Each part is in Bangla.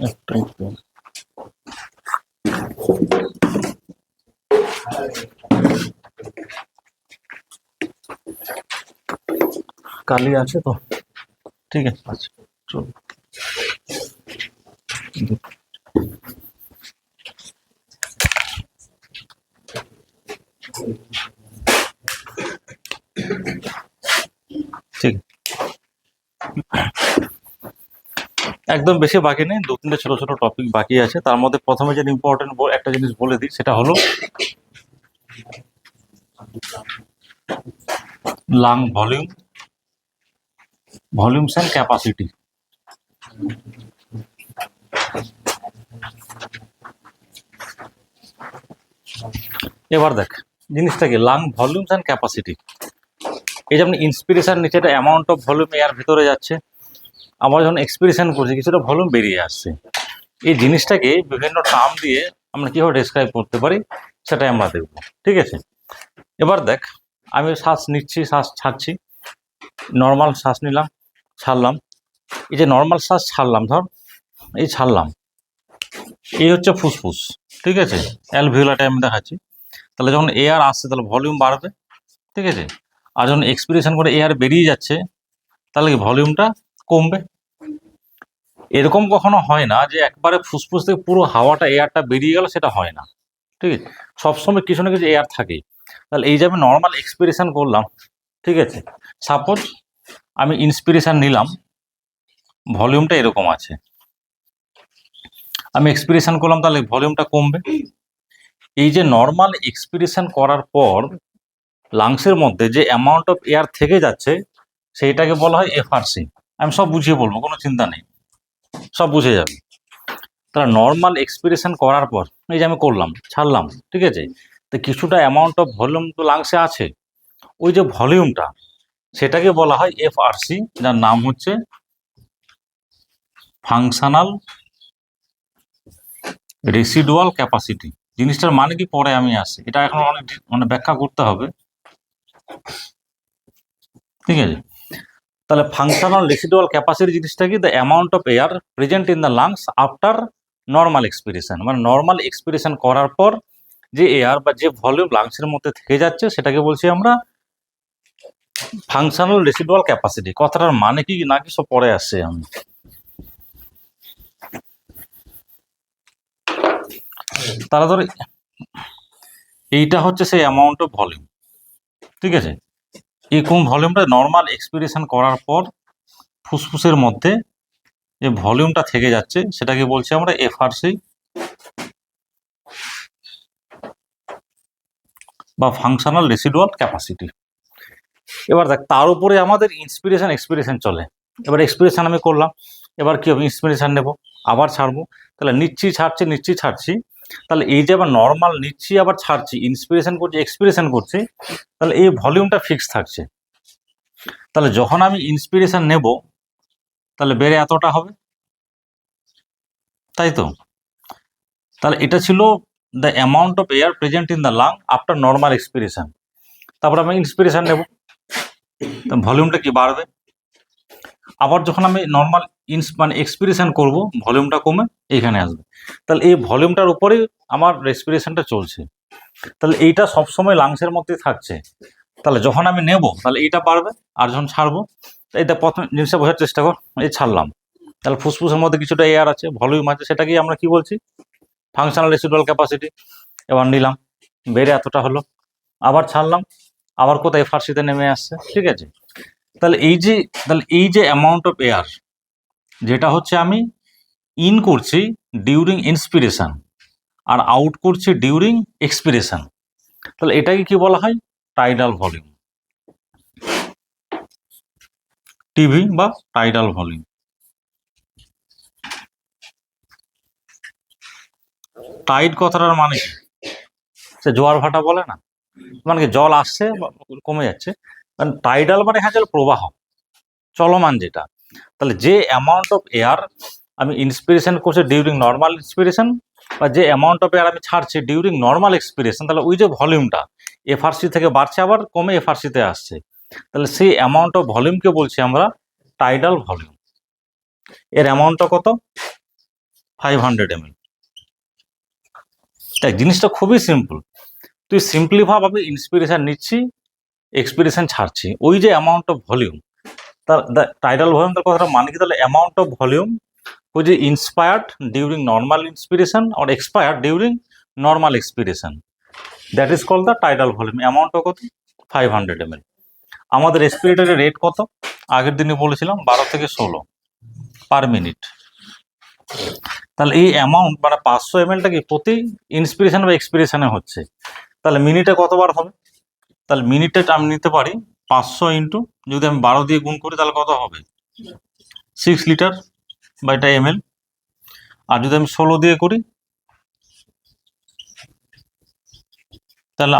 একটাই তো। কালি আছে তো, ঠিক আছে, আচ্ছা চল। ঠিক, একদম বেশি বাকি নেই, 2-3টে ছোট ছোট টপিক বাকি আছে। তার মধ্যে প্রথমে যে ইম্পর্টেন্ট একটা জিনিস বলে দিই, সেটা হলো লাং ভলিউমস অ্যান্ড ক্যাপাসিটি। এবার দেখ জিনিসটা কি, লাং ভলিউমস অ্যান্ড ক্যাপাসিটি। এই যে আপনি ইন্সপিরেশন নিচে, এটা অ্যামাউন্ট অফ ভলিউম এয়ার ভিতরে যাচ্ছে, আবার যখন এক্সপিরেশন করছি কিছুটা ভলিউম বেরিয়ে আসছে। এই জিনিসটাকে বিভিন্ন টার্ম দিয়ে আমরা কিভাবে ডেসক্রাইব করতে পারি সেটাই আমরা দেখব, ঠিক আছে। এবার দেখ, আমি শ্বাস নিচ্ছি, শ্বাস ছাড়ছি, নর্মাল শ্বাস নিলাম, ছাড়লাম। এই যে নর্মাল শ্বাস ছাড়লাম, ধর এই ছাড়লাম, এই হচ্ছে ফুসফুস, ঠিক আছে, অ্যালভিওলাটা আমি দেখাচ্ছি। তাহলে যখন এয়ার আসছে তাহলে ভলিউম বাড়বে, ঠিক আছে। আর যখন এক্সপিরেশন করে এয়ার বেরিয়ে যাচ্ছে তাহলে কি ভলিউমটা কমবে। এরকম কখনো হয় না যে একবারে ফুসফুস থেকে পুরো হাওয়াটা এয়ারটা বেরিয়ে গেল, সেটা হয় না, ঠিক আছে। সবসময় কিছু না কিছু এয়ার থাকেই। তাহলে এই যে আমি নর্মাল এক্সপিরেশন করলাম, ঠিক আছে, সাপোজ আমি ইন্সপিরেশন নিলাম, ভলিউমটা এরকম আছে, আমি এক্সপিরেশন করলাম, তাহলে ভলিউমটা কমবে। এই যে নর্মাল এক্সপিরেশন করার পর লাংসের মধ্যে যে অ্যামাউন্ট অফ এয়ার থেকে যাচ্ছে সেইটাকে বলা হয় এফআরসি। আমি সব বুঝিয়ে বলবো, কোনো চিন্তা নেই, সব বুঝে যাবে। তাহলে নর্মাল এক্সপিরেশন করার পর এই যে আমি করলাম, ছাড়লাম, ঠিক আছে, তো কিছুটা অ্যামাউন্ট অফ ভলিউম তো লাংসে আছে, ওই যে ভলিউমটা সেটাকে বলা হয় এফআরসি, যার নাম হচ্ছে ফাংশনাল রেসিডুয়াল ক্যাপাসিটি। জিনিসটার মানে কি পরে আমি আসি, এটা এখন অনেক মানে ব্যাখ্যা করতে হবে, ঠিক আছে। তাহলে ফাংশনাল রেসিডুয়াল ক্যাপাসিটি জিনিসটা কি, the amount of air present in the lungs after normal expiration, মানে নর্মাল এক্সপিরেশন করার পর যে এয়ার বা যে ভলিউম লাংসের মধ্যে থেকে যাচ্ছে সেটাকে বলছি আমরা ফাংশনাল রেসিডুয়াল ক্যাপাসিটি। কথাটার মানে কি না কি সব পরে আসছে আমি। তারা ধর এইটা হচ্ছে সেই অ্যামাউন্ট অফ ভলিউম, ঠিক আছে। এই কোন ভলিউমটা নর্মাল এক্সপিরেশন করার পর ফুসফুসের মধ্যে যে ভলিউমটা থেকে যাচ্ছে সেটাকে বলছি আমরা এফআরসি বা ফাংশনাল রেসিডুয়াল ক্যাপাসিটি। এবার দেখ, তার উপরে আমাদের ইন্সপিরেশন এক্সপিরেশন চলে। এবার এক্সপিরেশন আমি করলাম, এবার কি হবে, ইন্সপিরেশন নেব, আবার ছাড়বো, তাহলে নিচ্ছি ছাড়ছি নিচ্ছি ছাড়ছি, তাহলে এই যে আবার নর্মাল নিচ্ছি আবার ছাড়ছি, ইন্সপিরেশন করছি এক্সপিরেশন করছি, তাহলে এই ভলিউমটা ফিক্স থাকছে। তাহলে যখন আমি ইন্সপিরেশন নেব তাহলে বেড়ে এতটা হবে, তাই তো। তাহলে এটা ছিল the amount of air present in the lung after normal expiration. তারপর আমি ইন্সপিরেশন নেব, ভলিউমটা কি বাড়বে। আবার যখন আমি নর্মাল মানে এক্সপিরেশন করব, ভলিউমটা কমে এইখানে আসবে। তাহলে এই ভলিউমটার উপরেই আমার রেসপিরেশনটা চলছে, তাহলে এইটা সবসময় লাংসের মধ্যে থাকছে। তাহলে যখন আমি নেব তাহলে এইটা বাড়বে, আর যখন ছাড়বো, এইটা প্রথম জিনিসটা বোঝার চেষ্টা কর, এই ছাড়লাম, তাহলে ফুসফুসের মধ্যে কিছুটা এয়ার আছে, ভলিউম আছে, সেটাকে আমরা কি বলছি, ফাংশনাল রেসিডুয়াল ক্যাপাসিটি। এবার নিলাম, বেড়ে এতটা হলো, আবার ছাড়লাম, আবার কোথায় এফআরসিতে নেমে আসছে, ঠিক আছে। তাহলে এই যে অ্যামাউন্ট অফ এয়ার যেটা হচ্ছে আমি ইন করছি ডিউরিং ইন্সপিরেশন আর আউট করছি ডিউরিং এক্সপিরেশন, তাহলে এটাকে কি বলা হয়, টাইডাল ভলিউম, টিভি বা টাইডাল ভলিউম। টাইড কথাটার মানে কি, সে জোয়ার ভাটা বলে না, মানে কি জল আসছে কমে যাচ্ছে, কারণ টাইডাল মানে হ্যাঁ প্রবাহ চলমান যেটা। তাহলে যে অ্যামাউন্ট অফ এয়ার আমি ইন্সপিরেশন করছি ডিউরিং নর্মাল ইন্সপিরেশন, বা যে অ্যামাউন্ট অফ এয়ার আমি ছাড়ছি ডিউরিং নর্মাল এক্সপিরেশন, তাহলে ওই যে ভলিউমটা এফআরসি থেকে বাড়ছে আবার কমে এফআরসিতে আসছে, তাহলে সেই অ্যামাউন্ট অফ ভলিউমকে বলছি আমরা টাইডাল ভলিউম। এর অ্যামাউন্টটা কত, 500 ml। তাই জিনিসটা খুবই সিম্পল। তুই সিম্পলি ভাব, আমি ইন্সপিরেশন নিচ্ছি, এক্সপিরেশন ছাড়ছি, ওই যে অ্যামাউন্ট অফ ভলিউম, তার টাইডাল ভলিউম, তার কথাটা মানে কি, তাহলে amount of volume which is inspired during normal inspiration or expired during normal expiration, that is called the tidal volume। Amount কত? 500 ml। আমাদের রেসপিরেটরি রেট কত? আগের দিনে বলেছিলাম 12 থেকে 16 পার মিনিট। তাহলে এই অ্যামাউন্ট মানে 500 ml কি প্রতি ইন্সপিরেশন বা এক্সপিরেশনে হচ্ছে, তাহলে মিনিটে কতবার হবে? তাহলে মিনিটে আমি নিতে পারি 500 ইন্টু, যদি আমি 12 দিয়ে গুণ করি তাহলে কত হবে? 6 লিটার বা এটা ml। আর যদি আমি 16 দিয়ে করি তাহলে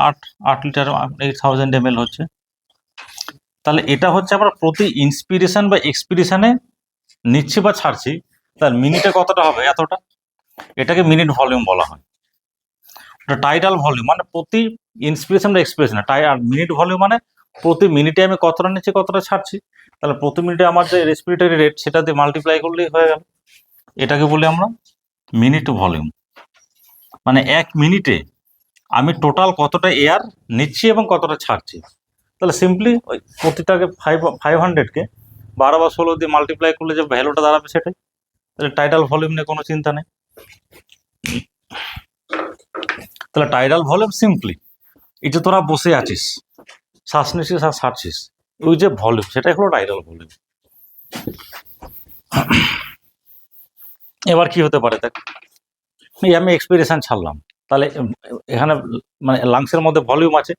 8 লিটার 8000 ml হচ্ছে। তাহলে এটা হচ্ছে আমরা প্রতি ইন্সপিরেশন বা এক্সপিরেশনে নিচ্ছি বা ছাড়ছি, তার মিনিটে কতটা হবে? এতটা। এটাকে মিনিট ভলিউম বলা হয়। এটা টাইডাল ভলিউম মানে প্রতি ইন্সপিরেশন বা এক্সপিরেশনে, আর মিনিট ভলিউম মানে প্রতি মিনিটে আমি কতটা নিচ্ছি কতটা ছাড়ছি। তাহলে প্রতি মিনিটে আমার যে রেসপিরেটরি রেট সেটা দিয়ে মাল্টিপ্লাই করলেই হয়ে গেল। এটাকে বলি আমরা মিনিট ভলিউম। মানে 1 মিনিটে আমি টোটাল কতটা এয়ার নিচ্ছি এবং কতটা ছাড়ছি। তাহলে সিম্পলি ওই প্রতিটাকে 500কে 12 বা 16 দিয়ে মাল্টিপ্লাই করলে যে ভ্যালুটা দাঁড়াবে সেটাই। তাহলে টাইডাল ভলিউম নিয়ে কোনো চিন্তা নেই। তাহলে টাইডাল ভলিউম সিম্পলি এই যে তোরা বসে আছিস, শ্বাস নিচ্ছিস আর ছাড়ছিস, ওই যে ভলিউম সেটাই হলো টাইডাল ভলিউম। এবার কি হতে পারে দেখ, এই আমি এক্সপিরেশন ছাড়লাম, তাহলে এখানে মানে লাংসের মধ্যে ভলিউম আছে,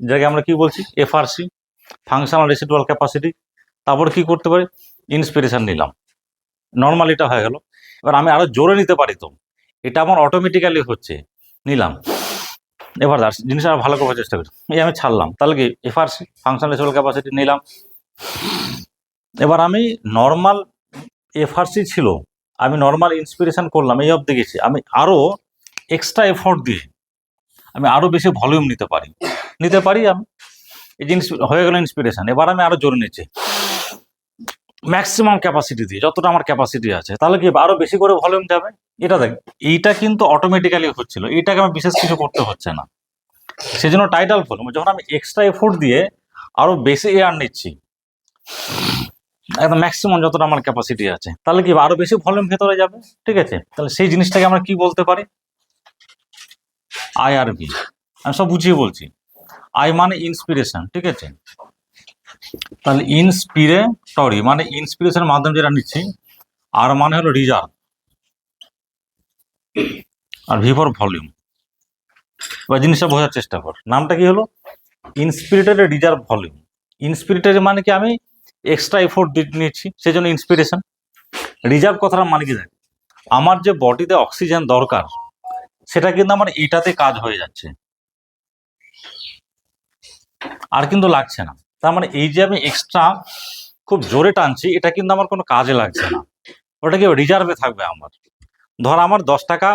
যেটাকে আমরা কি বলছি এফআরসি, ফাংশনাল রেসিডুয়াল ক্যাপাসিটি। তারপর কি করতে পারি, ইন্সপিরেশন নিলাম, নর্মাল এটা হয়ে গেল। এবার আমি আরো জোরে নিতে পারি, তো এটা আমার অটোমেটিক্যালি হচ্ছে, নিলাম। এবার জিনিসটা ভালো করার চেষ্টা করি, এই আমি ছাড়লাম, তাহলে কি এফআরসি ফাংশনাল রেসিডুয়াল ক্যাপাসিটি নিলাম। এবার আমি নর্মাল এফআরসি ছিল, আমি নর্মাল ইন্সপিরেশন করলাম, এই অবধি গেছি, আমি আরো এক্সট্রা এফোর্ট দিয়ে আমি আরো বেশি ভলিউম নিতে পারি আমি। এই জিনিস হয়ে গেল ইন্সপিরেশন। এবার আমি আরো জোরে নিচ্ছি ম্যাক্সিমাম ক্যাপাসিটি দিয়ে, যতটা আমার ক্যাপাসিটি আছে, তাহলে কি আরো বেশি করে ভলিউম যাবে। এটা দেখ, এইটা কিন্তু অটোমেটিক্যালি হচ্ছিল, এইটাকে আমার বিশেষ কিছু করতে হচ্ছে না। সেজন্য টাইডাল ভলিউম, যখন আমি এক্সট্রা এফোর্ট দিয়ে আরো বেশি এয়ার নিচ্ছি, একদম ম্যাক্সিমাম যতটা আমার ক্যাপাসিটি আছে, তাহলে কি আরো বেশি ভলিউম ভেতরে যাবে। ঠিক আছে, তাহলে সেই জিনিসটাকে আমরা কি বলতে পারি, আই আর ভি। আমি সব বুঝিয়ে বলছি। আই মানে ইন্সপিরেশন, ঠিক আছে, তাহলে ইন্সপিরেটরি মানে ইন্সপিরেশনের মাধ্যমে যেটা নিচ্ছি, আর মানে হলো রিজার্ভ, আর ভি ফর ভলিউম। এবার জিনিসটা বোঝার চেষ্টা কর, নামটা কি হলো ইন্সপিরেটরি রিজার্ভ ভলিউম। ইন্সপিরেটরি মানে কি আমি এক্সট্রা এফোর্ট নিচ্ছি, সেই জন্য ইন্সপিরেশন। রিজার্ভ কথাটা মানে কি, দেখ আমার যে বডিতে অক্সিজেন দরকার সেটা কিন্তু আমার এটাতে কাজ হয়ে যাচ্ছে, আর কিন্তু লাগছে না। তার মানে এই যে আমি এক্সট্রা খুব জোরে টানছি, এটা কিন্তু আমার কোনো কাজে লাগছে না, ওটা কি রিজার্ভে থাকবে আমার। ধর আমার 10 টাকা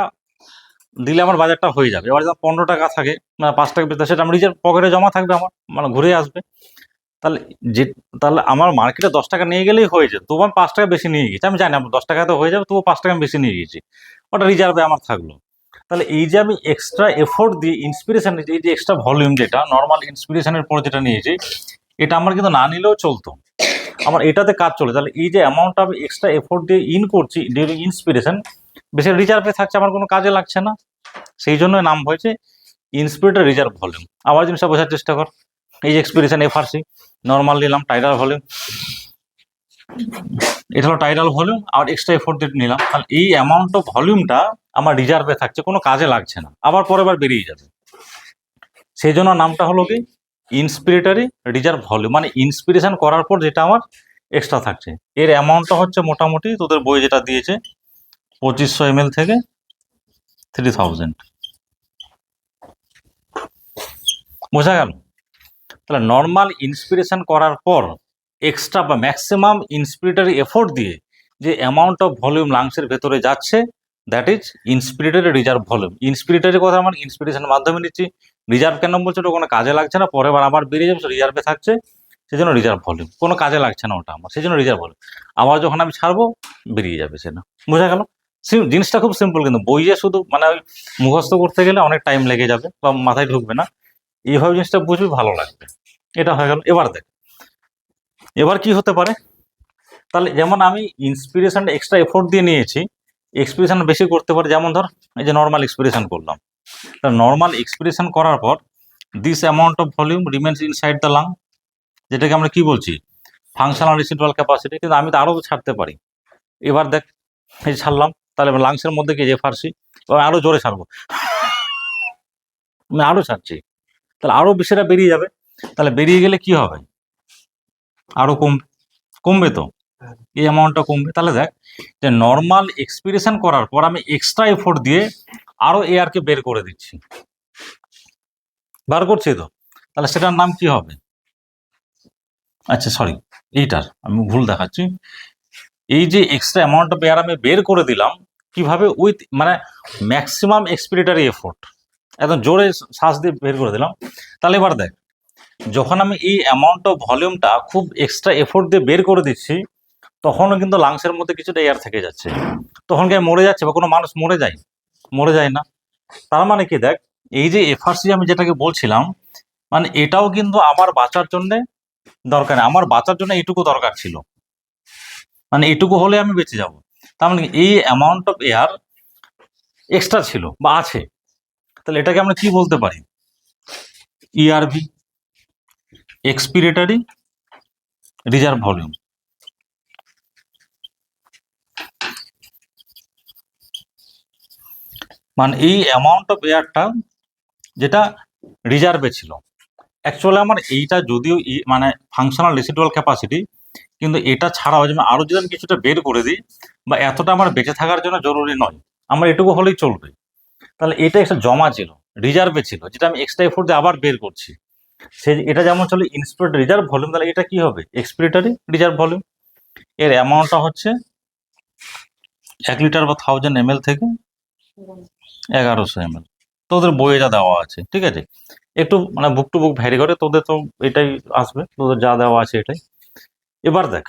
দিলে আমার বাজারটা হয়ে যাবে, এবার যখন 15 টাকা থাকে, মানে 5 টাকা বেশি, সেটা আমি রিজার্ভ পকেটে জমা থাকবে আমার, মানে ঘুরে আসবে। তাহলে তাহলে আমার মার্কেটে 10 টাকা নিয়ে গেলেই হয়ে যেত, তবু আমি 5 টাকা বেশি নিয়ে গেছি, আমি জানি আমার 10 টাকা তো হয়ে যাবে, তবু 5 টাকা বেশি নিয়ে গেছি, ওটা রিজার্ভে আমার থাকলো। তাহলে এই যে আমি এক্সট্রা এফোর্ট দিয়ে ইন্সপিরেশন নিয়েছি, এই যে এক্সট্রা ভলিউম যেটা নর্মাল ইন্সপিরেশনের পর যেটা নিয়েছি, এটা আমার কিন্তু না নিলেও চলতো, আমার এটাতে কাজ চলে। তাহলে এই যে অ্যামাউন্ট আমি এক্সট্রা এফোর্ট দিয়ে করছি ডিউরিং ইন্সপিরেশন, বেশি রিজার্ভে থাকছে, আমার কোনো কাজে লাগছে না, সেই জন্য নাম হয়েছে ইন্সপিরেটর রিজার্ভ ভলিউম। আবার জিনিসটা বোঝার চেষ্টা কর, এই যে এক্সপিরেশন এফআরসি, নর্মাল নিলাম, টাইডাল ভলিউম, এটা হলো টাইডাল ভলিউম, আর এক্সট্রা এফোর্ট দিয়ে নিলাম, তাহলে এই অ্যামাউন্ট অফ ভলিউমটা আমার রিজার্ভে থাকছে, কোনো কাজে লাগছে না, আবার পরের বার বেরিয়ে যাবে। সেই জন্য নামটা হলো কি ইন্সপিরেটরি রিজার্ভ ভলিউম, মানে ইন্সপিরেশন করার পর যেটা আমার এক্সট্রা থাকছে। এর অ্যামাউন্টটা হচ্ছে মোটামুটি তোদের বই যেটা দিয়েছে 2500 ml থেকে 3000। বোঝা গেল? তাহলে নর্মাল ইন্সপিরেশন করার পর এক্সট্রা বা ম্যাক্সিমাম ইন্সপিরেটরি এফোর্ট দিয়ে যে অ্যামাউন্ট অফ ভলিউম লাংসের ভেতরে যাচ্ছে, দ্যাট ইজ ইন্সপিরেটরি রিজার্ভ ভলিউম। ইন্সপিরেটরি কথা আমার ইন্সপিরেশনের মাধ্যমে নিচ্ছি, রিজার্ভ কেন বলছে, ওটা কোনো কাজে লাগছে না, পরের বার আবার বেরিয়ে যাবে, রিজার্ভে থাকছে, সেই জন্য রিজার্ভ ভলিউম, কোনো কাজে লাগছে না ওটা আমার, সেই জন্য রিজার্ভ ভলিউম। আবার যখন আমি ছাড়বো বেরিয়ে যাবে সেটা। বোঝা গেল? জিনিসটা খুব সিম্পল, কিন্তু বইয়ে শুধু মানে ওই মুখস্থ করতে গেলে অনেক টাইম লেগে যাবে বা মাথায় ঢুকবে না। এইভাবে জিনিসটা বুঝবি, ভালো লাগবে। এটা হয়ে গেল। এবার দেখ, এবার কি হতে পারে। তাহলে যেমন আমি ইন্সপিরেশনটা এক্সট্রা এফোর্ট দিয়ে নিয়েছি, এক্সপ্রেশন বেশি করতে পারে। যেমন ধর এই যে নর্মাল এক্সপ্রেশন করলাম, তা নর্মাল এক্সপ্রেশন করার পর this amount of volume remains inside the lung, যেটাকে আমরা কি বলছি, ফাংশনাল রেসিডুয়াল ক্যাপাসিটি। কিন্তু আমি তো আরও ছাড়তে পারি। এবার দেখ, এই যে ছাড়লাম, তাহলে লাংসের মধ্যে কি এফআরসি, আরো জোরে ছাড়বো, আমি আরো ছাড়ছি, তাহলে আরো বেশিটা বেরিয়ে যাবে। তাহলে বেরিয়ে গেলে কি হবে, আরো কমবে তো, এই অ্যামাউন্টটা কমবে। তাহলে দেখ যে নর্মাল এক্সপিরেশন করার পর আমি এক্সট্রা এফোর্ট দিয়ে আরো এয়ারকে বের করে দিচ্ছি, বার করছি তো, তাহলে সেটার নাম কি হবে। আচ্ছা সরি, এইটার আমি ভুল দেখাচ্ছি। এই যে এক্সট্রা অ্যামাউন্ট অফ এয়ার আমি বের করে দিলাম কিভাবে, উইথ মানে ম্যাক্সিমাম এক্সপিরেটরি এফোর্ট, একদম জোরে শ্বাস দিয়ে বের করে দিলাম। তাহলে এবার দেখ, যখন আমি এই অ্যামাউন্ট অফ ভলিউমটা খুব এক্সট্রা এফোর্ট দিয়ে বের করে দিচ্ছি, তখনও কিন্তু লাংসের মধ্যে কিছুটা এয়ার থেকে যাচ্ছে। তখন কি মরে যাচ্ছে বা কোনো মানুষ মরে যায় না। তার মানে কি দেখ, এই যে এফআরসি আমি যেটাকে বলছিলাম, মানে এটাও কিন্তু আমার বাঁচার জন্য দরকার নেই, আমার বাঁচার জন্য এইটুকু দরকার ছিল, মানে এইটুকু হলে আমি বেঁচে যাব। তার মানে এই অ্যামাউন্ট অফ এয়ার এক্সট্রা ছিল বা আছে, তাহলে এটাকে আমরা কি বলতে পারি, ইআরভি, এক্সপিরেটরি রিজার্ভ ভলিউম। মানে এই অ্যামাউন্ট অফ এয়ারটা যেটা রিজার্ভে ছিল, অ্যাকচুয়ালি আমার এইটা যদিও মানে ফাংশনাল রেসিডুয়াল ক্যাপাসিটি, কিন্তু এটা ছাড়াও যে আরো যদি আমি কিছুটা বের করে দিই, বা এতটা আমার বেঁচে থাকার জন্য জরুরি নয়, আমার এটুকু হলেই চলবে। তাহলে এটা একটা জমা ছিল, রিজার্ভে ছিল, যেটা আমি এক্সট্রা এফোর্ট দিয়ে আবার বের করছি। এটা যেমন চলে ইন্সপিরেটরি রিজার্ভ ভলিউম, তাহলে এটা কি হবে, এক্সপিরেটরি রিজার্ভ ভলিউম। এর অ্যামাউন্টটা হচ্ছে 1 লিটার বা 1000 ml থেকে 1100 ml। তোদের বইয়ে যা দেওয়া আছে, ঠিক আছে, একটু মানে বুক টু বুক ভ্যারি করে, তোদের তো এটাই আসবে, তোদের যা দেওয়া আছে এটাই। এবার দেখ,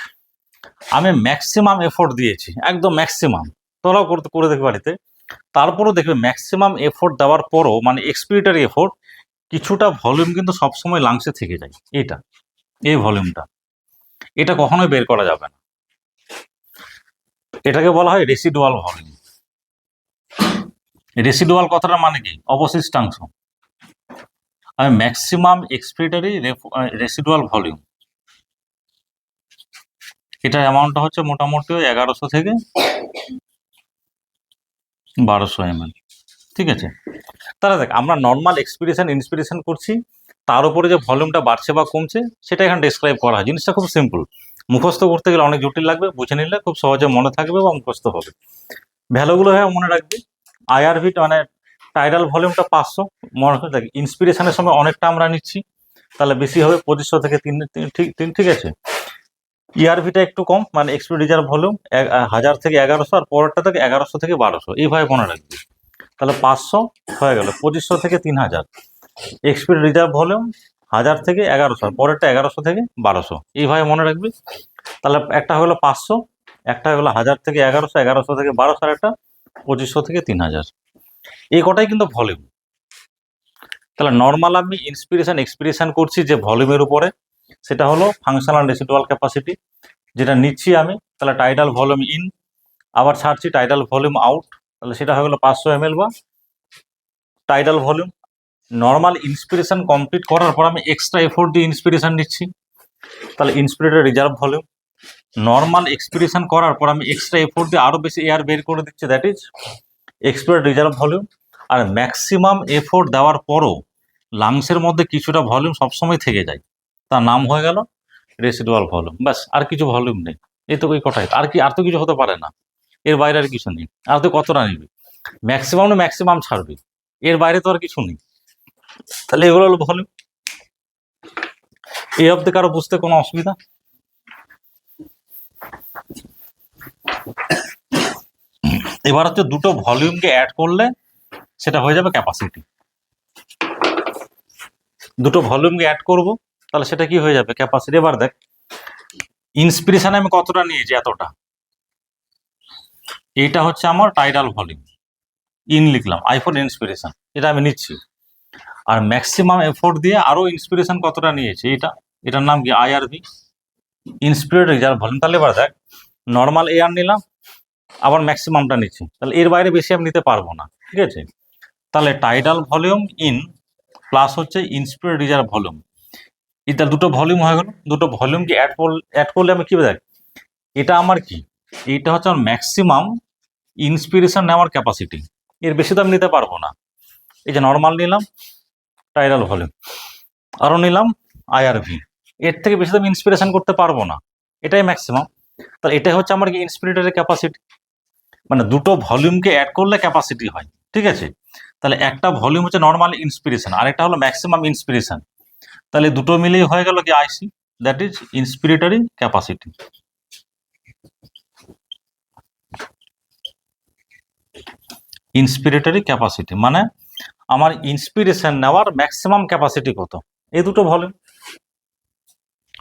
আমি ম্যাক্সিমাম এফোর্ট দিয়েছি, একদম ম্যাক্সিমাম, তোরাও করে দেখবে বাড়িতে। তারপরও দেখবে ম্যাক্সিমাম এফোর্ট দেওয়ার পরও মানে এক্সপিরেটরি এফোর্ট কিছুটা ভলিউম কিন্তু সবসময় লাংসে থেকে যায়। এই ভলিউমটা এটা কখনোই বের করা যাবে না, এটাকে বলা হয় রেসিডুয়াল ভলিউম। রেসিডুয়াল কথাটা মানে কি, অবশিষ্টাংশ। আমি ম্যাক্সিমাম এক্সপিরেটরি রেসিডুয়াল ভলিউম, এটা অ্যামাউন্টটা হচ্ছে মোটামুটি 1100 থেকে 1200 ml, ঠিক আছে। তাহলে দেখ, আমরা নর্মাল এক্সপিরেশন ইন্সপিরেশন করছি, তার উপরে যে ভলিউমটা বাড়ছে বা কমছে সেটা এখানে ডিসক্রাইব করা হয়। জিনিসটা খুব সিম্পল, মুখস্থ করতে গেলে অনেক জটিল লাগবে, বুঝে নিলে খুব সহজে মনে থাকবে বা মুখস্থ হবে। ভ্যালুগুলো হ্যাঁ মনে রাখবি। আইআরভি মানে টাইডাল ভলিউমটা 500, মনে রাখতে থাকি। ইন্সপিরেশনের সময় অনেকটা আমরা নিচ্ছি, তাহলে বেশি হবে 2500 থেকে 3, ঠিক আছে। ইআরভিটা একটু কম, মানে এক্সপিরিট রিজার্ভ ভলিউম 1000 থেকে 1100, আর পরেরটা থেকে 1100 থেকে 1200, এইভাবে মনে রাখবি। তাহলে 500 হয়ে গেল, 2500 থেকে 3000। এক্সপিরিট রিজার্ভ ভলিউম 1000 থেকে 1100, আর পরেরটা 1100 থেকে 1200, এইভাবে মনে রাখবি। তাহলে একটা হলো 500, একটা হলো 1000 থেকে 1100, 1100 থেকে 1200, আর একটা 2500 থেকে 3000। এই কটাই কিন্তু ভলিউম। তাহলে নর্মাল আমি ইন্সপিরেশন এক্সপিরেশন করছি যে ভলিউমের উপরে, সেটা হলো ফাংশনাল রেসিডুয়াল ক্যাপাসিটি, যেটা নিচ্ছি আমি, তাহলে টাইডাল ভলিউম ইন, আবার ছাড়ছি টাইডাল ভলিউম আউট, তাহলে সেটা হয়ে গেল 500 ml বা tidal volume. Normal inspiration complete করার পর আমি এক্সট্রা এফোর্ট দিয়ে ইন্সপিরেশন নিচ্ছি, তাহলে ইন্সপিরেটর রিজার্ভ ভলিউম। নর্মাল এক্সপিরেশন করার পর আমি এক্সট্রা এফোর্ট দিয়ে আরো বেশি এয়ার বের করে দিচ্ছি, that is expiratory reserve volume. আর ম্যাক্সিমাম এফোর্ট দেওয়ার পরও লাংসের মধ্যে কিছুটা ভলিউম সবসময় থেকে যায়, তার নাম হয়ে গেল রেসিডুয়াল ভলিউম। ব্যাস, আর কিছু ভলিউম নেই, এই তো ওই কটাই, আর তো কিছু হতে পারে না, এর বাইরে আর কিছু নেই। আর তুই কতটা নিবি, ম্যাক্সিমাম না ম্যাক্সিমাম ছাড়বি, এর বাইরে তো আর কিছু নেই। তাহলে এগুলো হলো ভলিউম। এই অবধি কারো বুঝতে কোনো অসুবিধা? এবার হচ্ছে দুটো ভলিউমকে অ্যাড করলে সেটা হয়ে যাবে ক্যাপাসিটি। দুটো ভলিউমকে অ্যাড করব, তাহলে সেটা কি হয়ে যাবে, ক্যাপাসিটি। এবার দেখ, ইন্সপিরেশনে আমি কতটা নিয়েছি, এতটা। এইটা হচ্ছে আমার টাইডাল ভলিউম, ইন লিখলাম, আই ফর ইন্সপিরেশন, এটা আমি নিচ্ছি। আর ম্যাক্সিমাম এফোর্ট দিয়ে আরো ইন্সপিরেশন কতটা নিয়েছে, এটার নাম কি আইআরভি, ইন্সপিরেটর যার ভলিউম। তাহলে এবার দেখ, নর্মাল এয়ার নিলাম, আবার ম্যাক্সিমামটা নিচ্ছি, তাহলে এর বাইরে বেশি আমি নিতে পারবো না, ঠিক আছে। তাহলে টাইডাল ভলিউম ইন প্লাস হচ্ছে ইন্সপিরেট রিজার্ভ ভলিউম, এটা দুটো ভলিউম হয়ে গেল। দুটো ভলিউমকে অ্যাড করলে আমি কি দেখ, এটা আমার কি, এইটা হচ্ছে আমার ম্যাক্সিমাম ইন্সপিরেশন নেওয়ার ক্যাপাসিটি, এর বেশি তো আমি নিতে পারবো না। এই যে নর্মাল নিলাম টাইডাল ভলিউম, আরও নিলাম আইআরভি, এর থেকে বেশি তো আমি ইন্সপিরেশন করতে পারবো না, এটাই ম্যাক্সিমাম। তাহলে এটাই হচ্ছে আমার কি ইন্সপিরেটরের ক্যাপাসিটি, মানে দুটো ভলিউমকে অ্যাড করলে ক্যাপাসিটি হয়, ঠিক আছে। তাহলে একটা ভলিউম হচ্ছে নর্মাল ইন্সপিরেশন, আর একটা হলো ম্যাক্সিমাম ইন্সপিরেশন, তাহলে দুটো মিলেই হয়ে গেল কি আইসি, দ্যাট ইজ ইন্সপিরেটরি ক্যাপাসিটি। ইন্সপিরেটরি ক্যাপাসিটি মানে আমার ইন্সপিরেশন নেওয়ার ম্যাক্সিমাম ক্যাপাসিটি কত, এই দুটো ভলিউম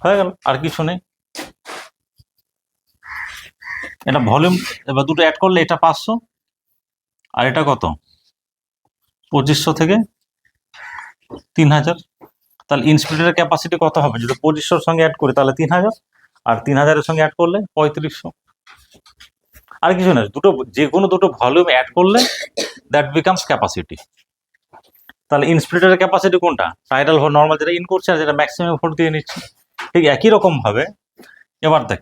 হয়ে গেল, আর কিছু নেই। এটা ভলিউম, এবার দুটো অ্যাড করলে এটা 500 আর এটা কত 2500 থেকে 3000, তাহলে ইন্সপিরেটরের ক্যাপাসিটি কত হবে, যদি 2500-র সঙ্গে অ্যাড করি তাহলে 3000, আর 3000-এর সঙ্গে অ্যাড করলে 3500, আর কিছু না, দুটো যে কোনো দুটো ভলিউম অ্যাড করলে দ্যাট বিকামস ক্যাপাসিটি। তাহলে ইন্সপিরেটরের ক্যাপাসিটি কোনটা, টাইডাল নর্মাল যেটা ইন করছে আর যেটা ম্যাক্সিমাম এফোর্ট দিয়ে নিচ্ছে, ঠিক একই রকম ভাবে। এবার দেখ,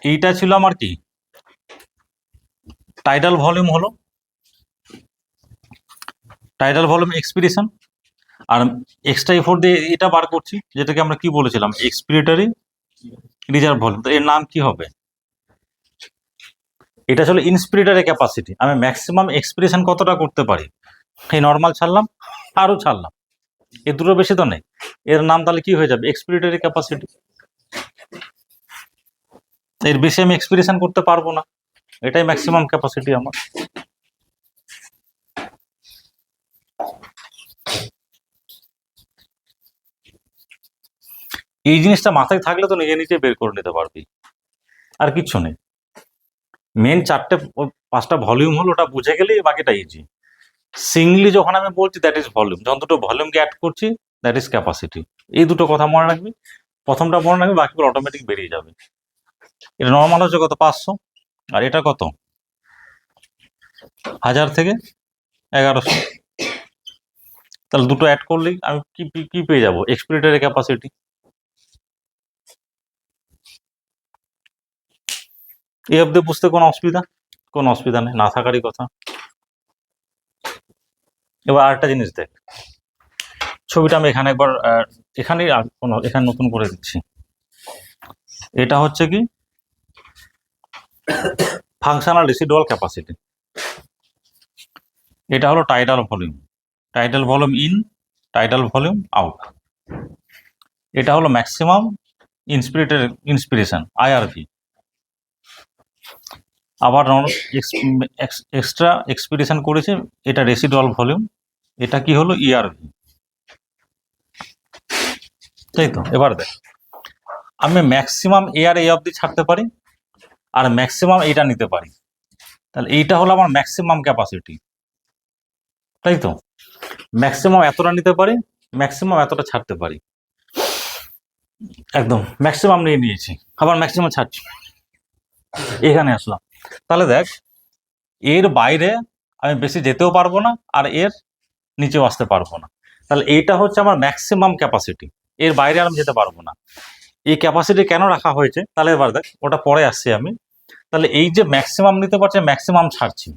এইটা ছিল আমার কি টাইডাল ভলিউম, হলো টাইডাল ভলিউম এক্সপিরেশন, আর এক্সট্রা এফোর্ট দিয়ে এটা বার করছি, যেটাকে আমরা কি বলেছিলাম এক্সপিরেটরি রিজার্ভ ভলিউম। তো এর নাম কি হবে, এটা ছিল ইন্সপিরেটরের ক্যাপাসিটি, আমি ম্যাক্সিমাম এক্সপিরেশন কতটা করতে পারি, এই নর্মাল ছাড়লাম আরও ছাড়লাম, এর দুটো বেশি তো নেই, এর নাম তাহলে কি হয়ে যাবে এক্সপিরেটরি ক্যাপাসিটি। এর বেশি আমি এক্সপিরেশন করতে পারবো না, এটাই ম্যাক্সিমাম ক্যাপাসিটি আমার। এই জিনিসটা মাথায় থাকলে তো নিজে নিজে বের করে নিতে পারবি, আর কিচ্ছু নেই। মেন 4-5টা ভলিউম হলো, ওটা বুঝে গেলেই বাকিটা ইজি। সিঙ্গলি যখন আমি বলছি দ্যাট ইজ ভলিউম, যখন দুটো ভলিউমকে অ্যাড করছি দ্যাট ইজ ক্যাপাসিটি। এই দুটো কথা মনে রাখবি, প্রথমটা মনে রাখবি, বাকিগুলো অটোমেটিক বেরিয়ে যাবে। এটা নর্মাল হচ্ছে কত 500, আর এটা কত 1000 থেকে 1100, তাহলে দুটো অ্যাড করলেই আমি কি পেয়ে যাবো এক্সপিরেটরের ক্যাপাসিটি। এই অব্দি বুঝতে কোনো অসুবিধা নেই, না থাকারই কথা। এবার আরেকটা জিনিস দেখ, ছবিটা আমি এখানে একবার এখানেই এখানে নতুন করে দিচ্ছি। এটা হচ্ছে কি ফাংশনাল রেসিডুয়াল ক্যাপাসিটি, এটা হলো tidal volume, tidal volume in, tidal volume out. এটা হলো ম্যাক্সিমাম ইন্সপিরেশন আইআরভি। আবার এক্সট্রা এক্সপিরেশন করেছে, এটা রেসিডুয়াল ভলিউম, এটা কি হলো ইআরভি, তাই তো। এবার দেখ, আমি ম্যাক্সিমাম এয়ার এই অবধি ছাড়তে পারি, আর ম্যাক্সিমাম এইটা নিতে পারি, তাহলে এইটা হলো আমার ম্যাক্সিমাম ক্যাপাসিটি, তাই তো। ম্যাক্সিমাম এতটা নিতে পারি, ম্যাক্সিমাম এতটা ছাড়তে পারি, একদম ম্যাক্সিমাম নিয়ে নিয়েছি, আবার ম্যাক্সিমাম ছাড়ছি, এখানে আসলাম। তাহলে দেখ, এর বাইরে আমি বেশি যেতেও পারবো না, আর এর নিচেও আসতে পারবো না, তাহলে এইটা হচ্ছে আমার ম্যাক্সিমাম ক্যাপাসিটি, এর বাইরে আর আমি যেতে পারবো না। এই ক্যাপাসিটি কেন রাখা হয়েছে, তাহলে এবার দেখ, ওটা পরে আসছি আমি। তাহলে এই যে ম্যাক্সিমাম নিতে পারছে, ম্যাক্সিমাম ছাড়ছি,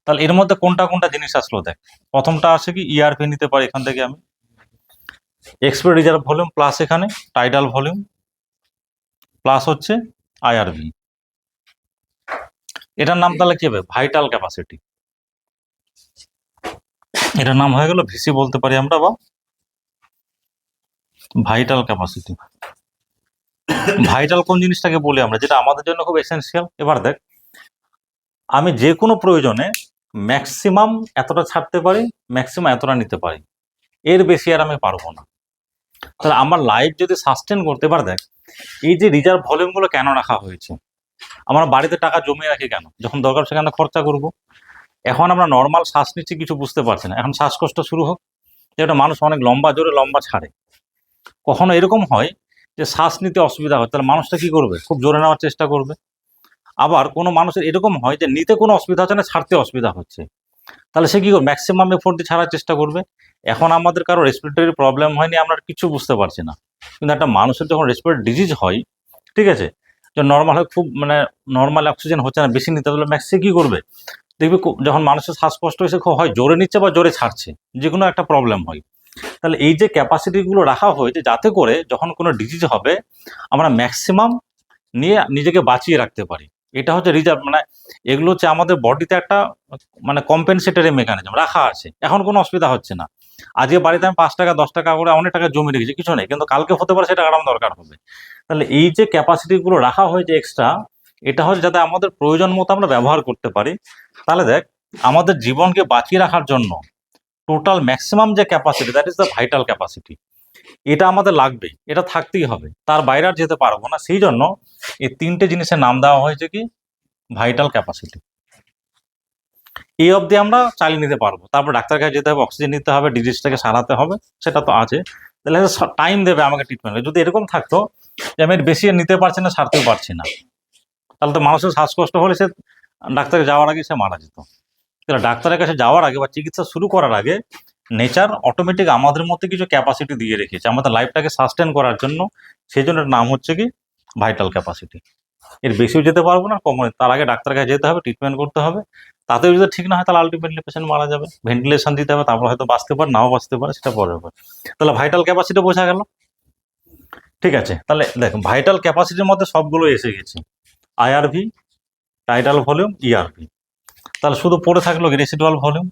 তাহলে এর মধ্যে কোনটা কোনটা জিনিস আসলো দেখ। প্রথমটা আছে কি ইআরভি নিতে পারি, এখান থেকে আমি এক্সপিরেট রিজার্ভ ভলিউম প্লাস এখানে টাইডাল ভলিউম প্লাস হচ্ছে আইআরভি, এটার নাম তাহলে কি হবে ভাইটাল ক্যাপাসিটি, এটার নাম হয়ে গেল ভিসি বলতে পারি আমরা, বা ভাইটাল ক্যাপাসিটি। ভাইটাল কোন জিনিসটাকে বলি আমরা, যেটা আমাদের জন্য খুব এসেন্সিয়াল। এবার দেখ, আমি যে কোনো প্রয়োজনে ম্যাক্সিমাম এতটা ছাড়তে পারি, ম্যাক্সিমাম এতটা নিতে পারি, এর বেশি আর আমি পারবো না। তাহলে আমার লাইফ যদি সাস্টেন করতে, এবার দেখ এই যে রিজার্ভ ভলিউমগুলো কেন রাখা হয়েছে, আমরা বাড়িতে টাকা জমিয়ে রাখি কেন? যখন দরকার সেখানে খরচা করব। এখন আমরা নর্মাল শ্বাস নিচ্ছি, কিছু বুঝতে পারছি না, এখন শ্বাসকষ্ট শুরু হোক। একটা মানুষ অনেক লম্বা জোরে লম্বা ছাড়ে, কখনো এরকম হয় যে শ্বাস নিতে অসুবিধা হয়, তাহলে মানুষটা কি করবে? খুব জোরে নেওয়ার চেষ্টা করবে। আবার কোনো মানুষের এরকম হয় যে নিতে কোনো অসুবিধা হচ্ছে না, ছাড়তে অসুবিধা হচ্ছে, তাহলে সে কি করবে? ম্যাক্সিমাম এফোর্ট দিয়ে ছাড়ার চেষ্টা করবে। এখন আমাদের কারো রেসপিরেটরি প্রবলেম হয়নি, আমরা কিছু বুঝতে পারছি না, কিন্তু একটা মানুষের যখন রেসপিরেটরি ডিজিজ হয়, ঠিক আছে, যে নর্মাল হয়, খুব মানে নর্মাল অক্সিজেন হচ্ছে না, বেশি নিতে হলে ম্যাক্সে কি করবে? দেখবে যখন মানুষের শ্বাসকষ্ট হয়েছে, খুব হয় জোরে নিচ্ছে বা জোরে ছাড়ছে, যে কোনো একটা প্রবলেম হয়। তাহলে এই যে ক্যাপাসিটিগুলো রাখা হয়েছে, যাতে করে যখন কোনো ডিজিজ হবে আমরা ম্যাক্সিমাম নিয়ে নিজেকে বাঁচিয়ে রাখতে পারি। এটা হচ্ছে রিজার্ভ, মানে এগুলো হচ্ছে আমাদের বডিতে একটা মানে কম্পেনসেটরি মেকানিজম রাখা আছে। এখন কোনো অসুবিধা হচ্ছে না, আজকে বাড়িতে আমি 5 টাকা 10 টাকা করে অনেক টাকা জমি রেখেছি, কিছু নেই, কিন্তু কালকে হতে পারে সেটা আমার দরকার হবে। তাহলে এই যে ক্যাপাসিটিগুলো রাখা হয়েছে এক্সট্রা, এটা হচ্ছে যাতে আমাদের প্রয়োজন মতো আমরা ব্যবহার করতে পারি। তাহলে দেখ, আমাদের জীবনকে বাঁচিয়ে রাখার জন্য টোটাল ম্যাক্সিমাম যে capacity, that is the vital capacity, এটা আমাদের লাগবে, এটা থাকতেই হবে, তার বাইরে আর যেতে পারবো না। সেই জন্য এই 3টে জিনিসের নাম দেওয়া হয়েছে কি? Vital capacity. এই অবধি আমরা চালিয়ে নিতে পারবো, তারপর ডাক্তার কাছে যেতে হবে, অক্সিজেন নিতে হবে, ডিজিজটাকে সারাতে হবে, সেটা তো আছে। তাহলে টাইম দেবে আমাকে ট্রিটমেন্ট। যদি এরকম থাকতো যে আমি এর বেশি নিতে পারছি না, সারতেও পারছি না, তাহলে তো মানুষের শ্বাসকষ্ট হলে সে ডাক্তারে যাওয়ার আগে সে মারা যেত। তাহলে ডাক্তারের কাছে যাওয়ার আগে বা চিকিৎসা শুরু করার আগে নেচার অটোমেটিক আমাদের মধ্যে কিছু ক্যাপাসিটি দিয়ে রেখেছে আমাদের লাইফটাকে সাস্টেন করার জন্য। সেই জন্য এর নাম হচ্ছে কি? Vital capacity. এর বেশিও যেতে পারবো না, কমও, তার আগে ডাক্তার কাছে যেতে হবে, ট্রিটমেন্ট করতে হবে। তাতেও যদি ঠিক না হয়, তাহলে আলটিমেটলি পেশেন্ট মারা যাবে, ভেন্টিলেশন দিতে হবে, তারপর হয়তো বাঁচতে পারে, নাও বাঁচতে পারে, সেটা পরের ব্যাপার। তাহলে ভাইটাল ক্যাপাসিটি বোঝা গেল, ঠিক আছে। তাহলে দেখুন, ভাইটাল ক্যাপাসিটির মধ্যে সবগুলো এসে গেছে, আইআরভি, টাইডাল ভলিউম, ইআরভি। তাহলে শুধু পড়ে থাকলো রেসিডুয়াল ভলিউম।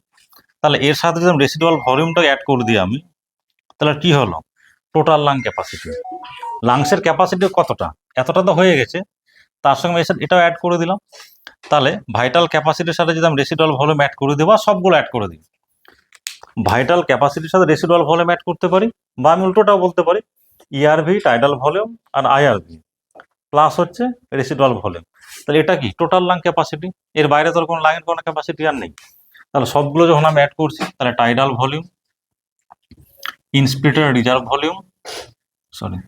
তাহলে এর সাথে যদি রেসিডুয়াল ভলিউমটা অ্যাড করে দিই আমি, তাহলে কি হলো? Total lung capacity. লাংসের ক্যাপাসিটি কতটা? এতটা তো হয়ে গেছে, তার সঙ্গে এটাও অ্যাড করে দিলাম। তাহলে ভাইটাল ক্যাপাসিটির সাথে যদি আমি রেসিডুয়াল ভলিউম অ্যাড করে দিই, বা সবগুলো অ্যাড করে দিই, ভাইটাল ক্যাপাসিটির সাথে রেসিডুয়াল ভলিউম অ্যাড করতে পারি, বা আমি উল্টোটাও বলতে পারি, ইআরভি, টাইডাল ভলিউম আর আইআরভি প্লাস হচ্ছে রেসিডুয়াল ভলিউম। তাহলে এটা কি? Total lung capacity. এর বাইরে তো কোনো লাংয়ের কোনো ক্যাপাসিটি আর নেই। তাহলে সবগুলো যখন আমি অ্যাড করছি, তাহলে tidal volume, inspiratory reserve volume, sorry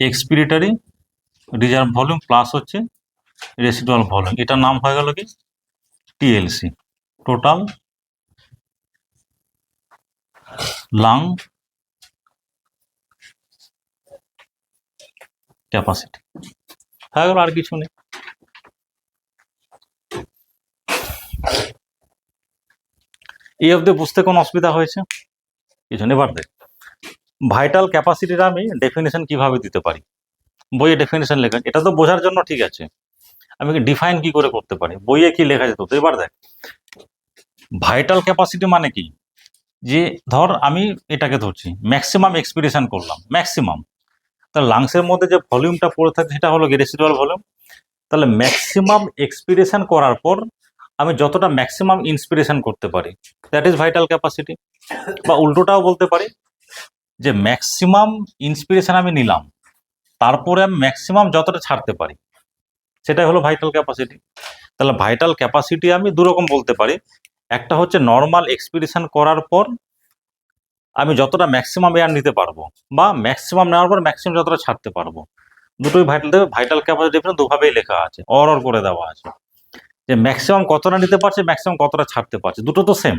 expiratory reserve volume plus হচ্ছে রেসিডুয়াল ভলিউম, এটার নাম হয়ে গেল কি? টিএলসি, টোটাল লাং ক্যাপাসিটি হয়ে গেল, আর কিছু নেই। এই অবধি বুঝতে কোনো অসুবিধা হয়েছে? কিছু নেই। এবার দেখ, ভাইটাল ক্যাপাসিটির আমি ডেফিনেশন কিভাবে দিতে পারি, বইয়ে ডেফিনেশন লেখা, এটা তো বোঝার জন্য ঠিক আছে, আমি ডিফাইন কি করে করতে পারি, বইয়ে কি লেখা যেত? তো এবার দেখ, ভাইটাল ক্যাপাসিটি মানে কি? যে ধর আমি এটাকে ধরছি, ম্যাক্সিমাম এক্সপিরেশন করলাম, ম্যাক্সিমাম, তাহলে লাংসের মধ্যে যে ভলিউমটা পড়ে থাকে সেটা হলো রেসিডুয়াল ভলিউম। তাহলে ম্যাক্সিমাম এক্সপিরেশন করার পর আমি যতটা ম্যাক্সিমাম ইন্সপিরেশন করতে পারি, দ্যাট ইজ ভাইটাল ক্যাপাসিটি। বা উল্টোটাও বলতে পারি যে ম্যাক্সিমাম ইন্সপিরেশন আমি নিলাম, তারপরে আমি ম্যাক্সিমাম যতটা ছাড়তে পারি, সেটাই হলো ভাইটাল ক্যাপাসিটি। তাহলে ভাইটাল ক্যাপাসিটি আমি দুরকম বলতে পারি, একটা হচ্ছে নর্মাল এক্সপিরেশন করার পর আমি যতটা ম্যাক্সিমাম এয়ার নিতে পারবো, বা ম্যাক্সিমাম নেওয়ার পর ম্যাক্সিমাম যতটা ছাড়তে পারবো। দুটোই ভাইটাল ক্যাপাসিটি দুভাবেই লেখা আছে, অর করে দেওয়া আছে, যে ম্যাক্সিমাম কতটা নিতে পারছে, ম্যাক্সিমাম কতটা ছাড়তে পারছে, দুটো তো সেম।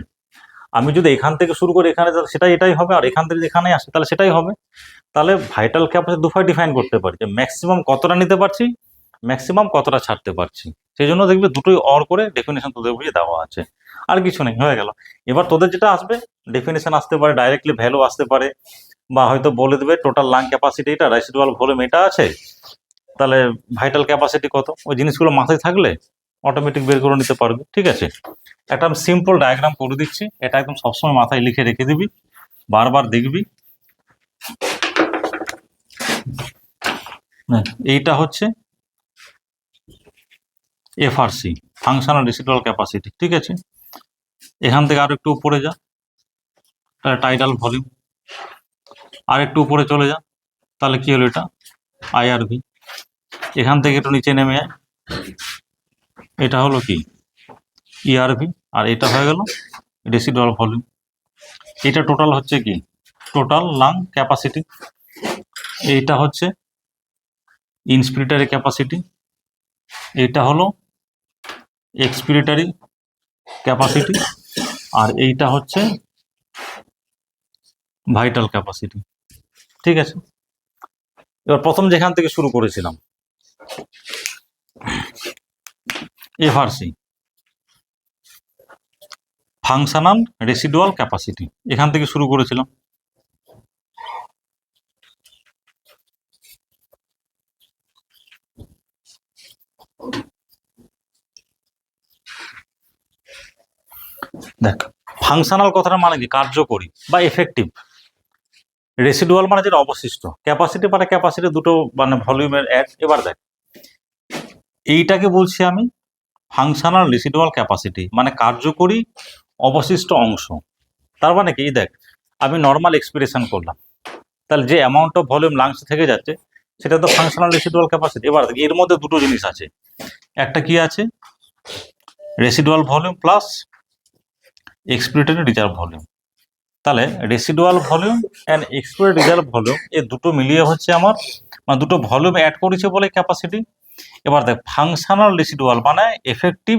আমি যদি এখান থেকে শুরু করি এখানে, সেটাই এটাই হবে, আর এখান থেকে যেখানে আসে তাহলে সেটাই হবে। তাহলে ভাইটাল ক্যাপাসিটি দুভাবে ডিফাইন করতে পারি, যে ম্যাক্সিমাম কতটা নিতে পারছি, ম্যাক্সিমাম কতটা ছাড়তে পারছি। সেই জন্য দেখবে দুটোই অর করে ডেফিনেশন তোদের বইয়ে দেওয়া আছে, আর কিছু নেই, হয়ে গেল। এবার তোদের যেটা আসবে, ডেফিনেশন আসতে পারে, ডাইরেক্টলি ভ্যালু আসতে পারে, বা হয়তো বলে দেবে টোটাল লাং ক্যাপাসিটি এটা, রেসিডুয়াল ভলিউম এটা আছে, তাহলে ভাইটাল ক্যাপাসিটি কত, ওই জিনিসগুলো মাথায় থাকলে অটোমেটিক বের করে নিতে পারবে, ঠিক আছে। একটা আমি সিম্পল ডায়াগ্রাম করে দিচ্ছি, এটা একদম সবসময় মাথায় লিখে রেখে দিবি, বারবার দেখবি। এইটা হচ্ছে এফআরসি, ফাংশনাল রেসিডুয়াল ক্যাপাসিটি, ঠিক আছে। এখান থেকে আরো একটু উপরে যা, টাইডাল ভলিউম, আর একটু উপরে চলে যা, তাহলে কি হলো? এটা আইআরভি। এখান থেকে একটু নিচে নেমে আয়, এটা হলো কি ইআরভি, আর এটা হয়ে গেল রেসিডুয়াল ভলিউম। এটা টোটাল হচ্ছে কি টোটাল লাং ক্যাপাসিটি, এইটা হচ্ছে ইনস্পিরেটরি ক্যাপাসিটি, এইটা হলো এক্সপিরেটরি ক্যাপাসিটি, আর এইটা হচ্ছে ভাইটাল ক্যাপাসিটি। ঠিক আছে, এবার প্রথম যেখান থেকে শুরু করেছিলাম এফআরসি, ফাংশনাল রেসিডুয়াল ক্যাপাসিটি, এখান থেকে শুরু করেছিলাম। দেখ, ফাংশনাল কথাটা মানে কি কার্যকরী বা এফেক্টিভ, রেসিডুয়াল মানে যেটা অবশিষ্ট, ক্যাপাসিটি মানে ক্যাপাসিটি, দুটো মানে ভলিউমের এক। এবার দেখ, এইটাকে বলছি আমি ফাংশনাল রেসিডুয়াল ক্যাপাসিটি, মানে কার্যকরী অবশিষ্ট অংশ। তার মানে কি, দেখ আমি নর্মাল এক্সপিরেশন করলাম, তাহলে যে অ্যামাউন্ট অফ ভলিউম লাংস থেকে যাচ্ছে সেটা তো ফাংশনাল রেসিডুয়াল ক্যাপাসিটি। এবার দেখ, এর মধ্যে দুটো জিনিস আছে, একটা কি আছে residual volume plus expiratory reserve volume. তাহলে residual volume and expiratory reserve volume, এই দুটো মিলিয়ে হচ্ছে আমার, মানে দুটো ভলিউম অ্যাড করেছে বলে ক্যাপাসিটি। এবার দেখ, ফাংশনাল রেসিডুয়াল মানে এফেক্টিভ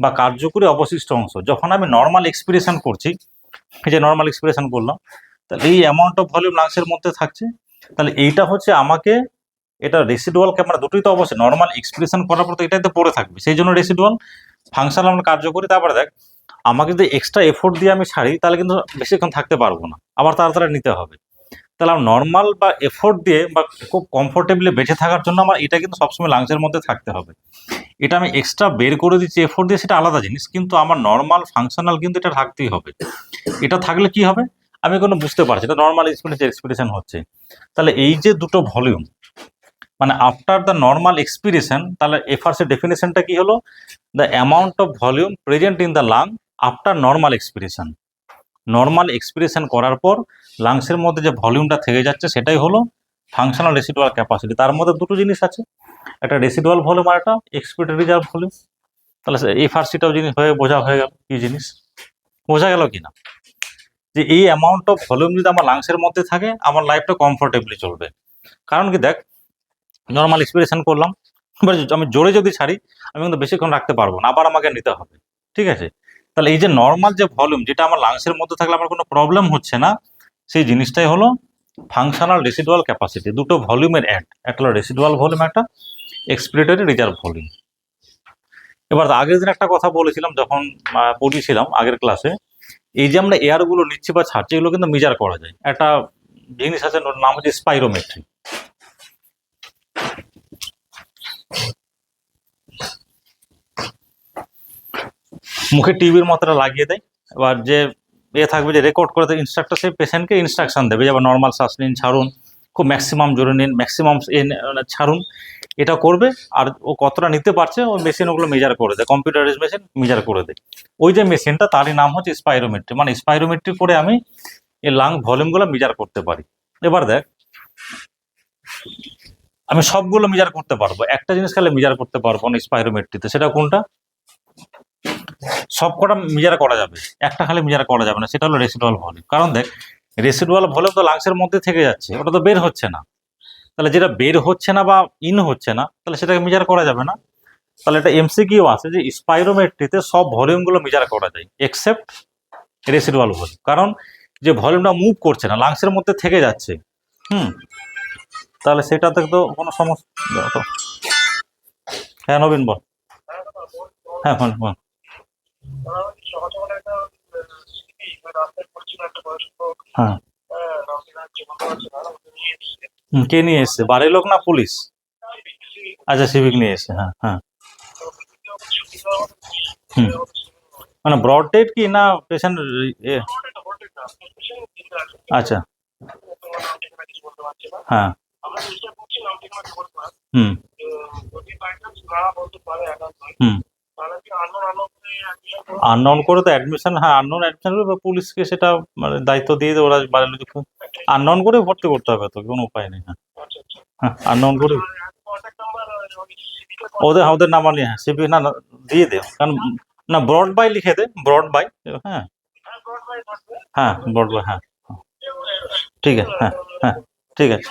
বা কার্যকরী অবশিষ্ট অংশ। যখন আমি নর্মাল এক্সপিরেশন করছি, এই যে নর্মাল এক্সপিরেশন করলাম, তাহলে এই অ্যামাউন্ট অফ ভলিউম লাংসের মধ্যে থাকছে, তাহলে এইটা হচ্ছে আমাকে, এটা রেসিডুয়াল ক্যামেরা দুটোই তো অবশ্যই নর্মাল এক্সপ্রেশন করার পর তো এটাতে পড়ে থাকবে, সেই জন্য রেসিডুয়াল। ফাংশনাল আমরা কার্যকরী, তারপরে দেখ আমাকে যদি এক্সট্রা এফোর্ট দিয়ে আমি ছাড়ি তাহলে কিন্তু বেশিক্ষণ থাকতে পারবো না, আবার তাড়াতাড়ি নিতে হবে। তাহলে আমার নর্মাল বা এফোর্ট দিয়ে বা খুব কমফোর্টেবলি বেঁচে থাকার জন্য আমার এটা কিন্তু সবসময় লাংসের মধ্যে থাকতে হবে। এটা আমি এক্সট্রা বের করে দিচ্ছি এফোর্ট দিয়ে, সেটা আলাদা জিনিস, কিন্তু আমার নর্মাল ফাংশনাল কিন্তু এটা থাকতেই হবে। এটা থাকলে কি হবে, আমি কোনো বুঝতে পারছি এটা নর্মাল এক্সপিরেশন হচ্ছে। তাহলে এই যে দুটো ভলিউম, মানে আফটার দ্য নর্মাল এক্সপিরেশন, তাহলে এফআরসি ডেফিনেশনটা কি হলো, the amount of volume present in the lung after normal expiration. Normal expiration করার পর লাংসের মধ্যে যে ভলিউমটা থেকে যাচ্ছে সেটাই হলো ফাংশনাল রেসিডুয়াল ক্যাপাসিটি। তার মধ্যে দুটো জিনিস আছে, একটা রেসিডুয়াল ভলিউম আর একটা এক্সপিরেটরি রিজার্ভ ভলিউম। তাহলে এফআরসিটাও জিনিস বোঝা হয়ে গেল, কি জিনিস বোঝা গেল কিনা, যে এই অ্যামাউন্ট অফ ভলিউম যদি আমার লাংসের মধ্যে থাকে আমার লাইফটা কমফোর্টেবলি চলবে। কারণ কি, দেখ নর্মাল এক্সপিরেশন করলাম, এবার আমি জোরে যদি ছাড়ি আমি কিন্তু বেশিক্ষণ রাখতে পারবো না, আবার আমাকে নিতে হবে। ঠিক আছে, তাহলে এই যে নর্মাল যে ভলিউম, যেটা আমার লাংসের মধ্যে থাকলে আমার কোনো প্রবলেম হচ্ছে না, সেই জিনিসটাই হলো ফাংশনাল রেসিডুয়াল ক্যাপাসিটি। দুটো ভলিউমের একটা হলো রেসিডুয়াল ভলিউম, একটা এক্সপিরেটরি রিজার্ভ ভলিউম। এবার আগের দিন একটা কথা বলেছিলাম যখন পড়িয়েছিলাম আগের ক্লাসে, এই যে আমরা এয়ারগুলো নিচ্ছি বা ছাড়ছি এগুলো কিন্তু মেজার করা যায়। একটা জিনিস আছে, ওর নাম হচ্ছে স্পাইরোমেট্রি। মুখে টিভির মতোটা লাগিয়ে দেয়, এবার যে থাকবে যে রেকর্ড করে দেয় ইনস্ট্রাক্টর, সেই পেশেন্টকে ইনস্ট্রাকশন দেবে, যেমন নর্মাল শ্বাস নিন, ছাড়ুন, খুব ম্যাক্সিমাম জোরে নিন, ম্যাক্সিমাম ছাড়ুন, এটা করবে। আর ও কতটা নিতে পারছে ওই মেশিন ওগুলো মেজার করে দেয়, কম্পিউটারাইজ মেশিন মেজার করে দেয়। ওই যে মেশিনটা তারই নাম হচ্ছে স্পাইরোমেট্রি, মানে স্পাইরোমেট্রি করে আমি এই লাং ভলিউমগুলো মেজার করতে পারি। এবার দেখ, আমি সবগুলো মেজার করতে পারবো, একটা জিনিস খালি মেজার করতে পারবো না স্পাইরোমেট্রিতে, সেটা কোনটা, সব কটা মেজার করা যাবে, একটা খালি মেজার করা যাবে না, সেটা হলো রেসিডুয়াল ভলিউম। কারণ দেখ, রেসিডুয়াল ভলিউম তো লাংসের মধ্যে থেকে যাচ্ছে, ওটা তো বের হচ্ছে না। তাহলে যেটা বের হচ্ছে না বা ইন হচ্ছে না, তাহলে সেটাকে মেজার করা যাবে না। তাহলে এটা এমসিকিউ আছে যে স্পাইরোমেট্রিতে সব ভলিউমগুলো মেজার করা যায় এক্সেপ্ট রেসিডুয়াল ভলিউম, কারণ যে ভলিউমটা মুভ করছে না লাংসের মধ্যে থেকে যাচ্ছে, তাহলে সেটাতে তো কোনো সমস্যা। হ্যাঁ নবীন বল। হ্যাঁ বল বল। হ্যাঁ, কে নিয়ে এসছে, বাড়ির লোক না পুলিশ? আচ্ছা, সিভিক নিয়ে এসছে, হ্যাঁ হ্যাঁ। মানে ব্রড ডেট কি না পেশেন্ট? আচ্ছা, হ্যাঁ, হুম হুম, আননোন করে তো অ্যাডমিশন, হ্যাঁ আননোন অ্যাডমিশন করে পুলিশকে সেটা মানে দায়িত্ব দিয়ে দেয়, ওরা বাড়ির লোক আননোন করে ভর্তি করতে হবে, তো কোনো উপায় নেই। হ্যাঁ হ্যাঁ, আননোন করে। ওদের ওদের নাম নিয়ে, হ্যাঁ সিপি না না দিয়ে দে, কারণ না ব্রড বাই লিখে দে, ব্রড বাই। হ্যাঁ হ্যাঁ ব্রড বাই, হ্যাঁ ঠিক আছে, হ্যাঁ হ্যাঁ ঠিক আছে।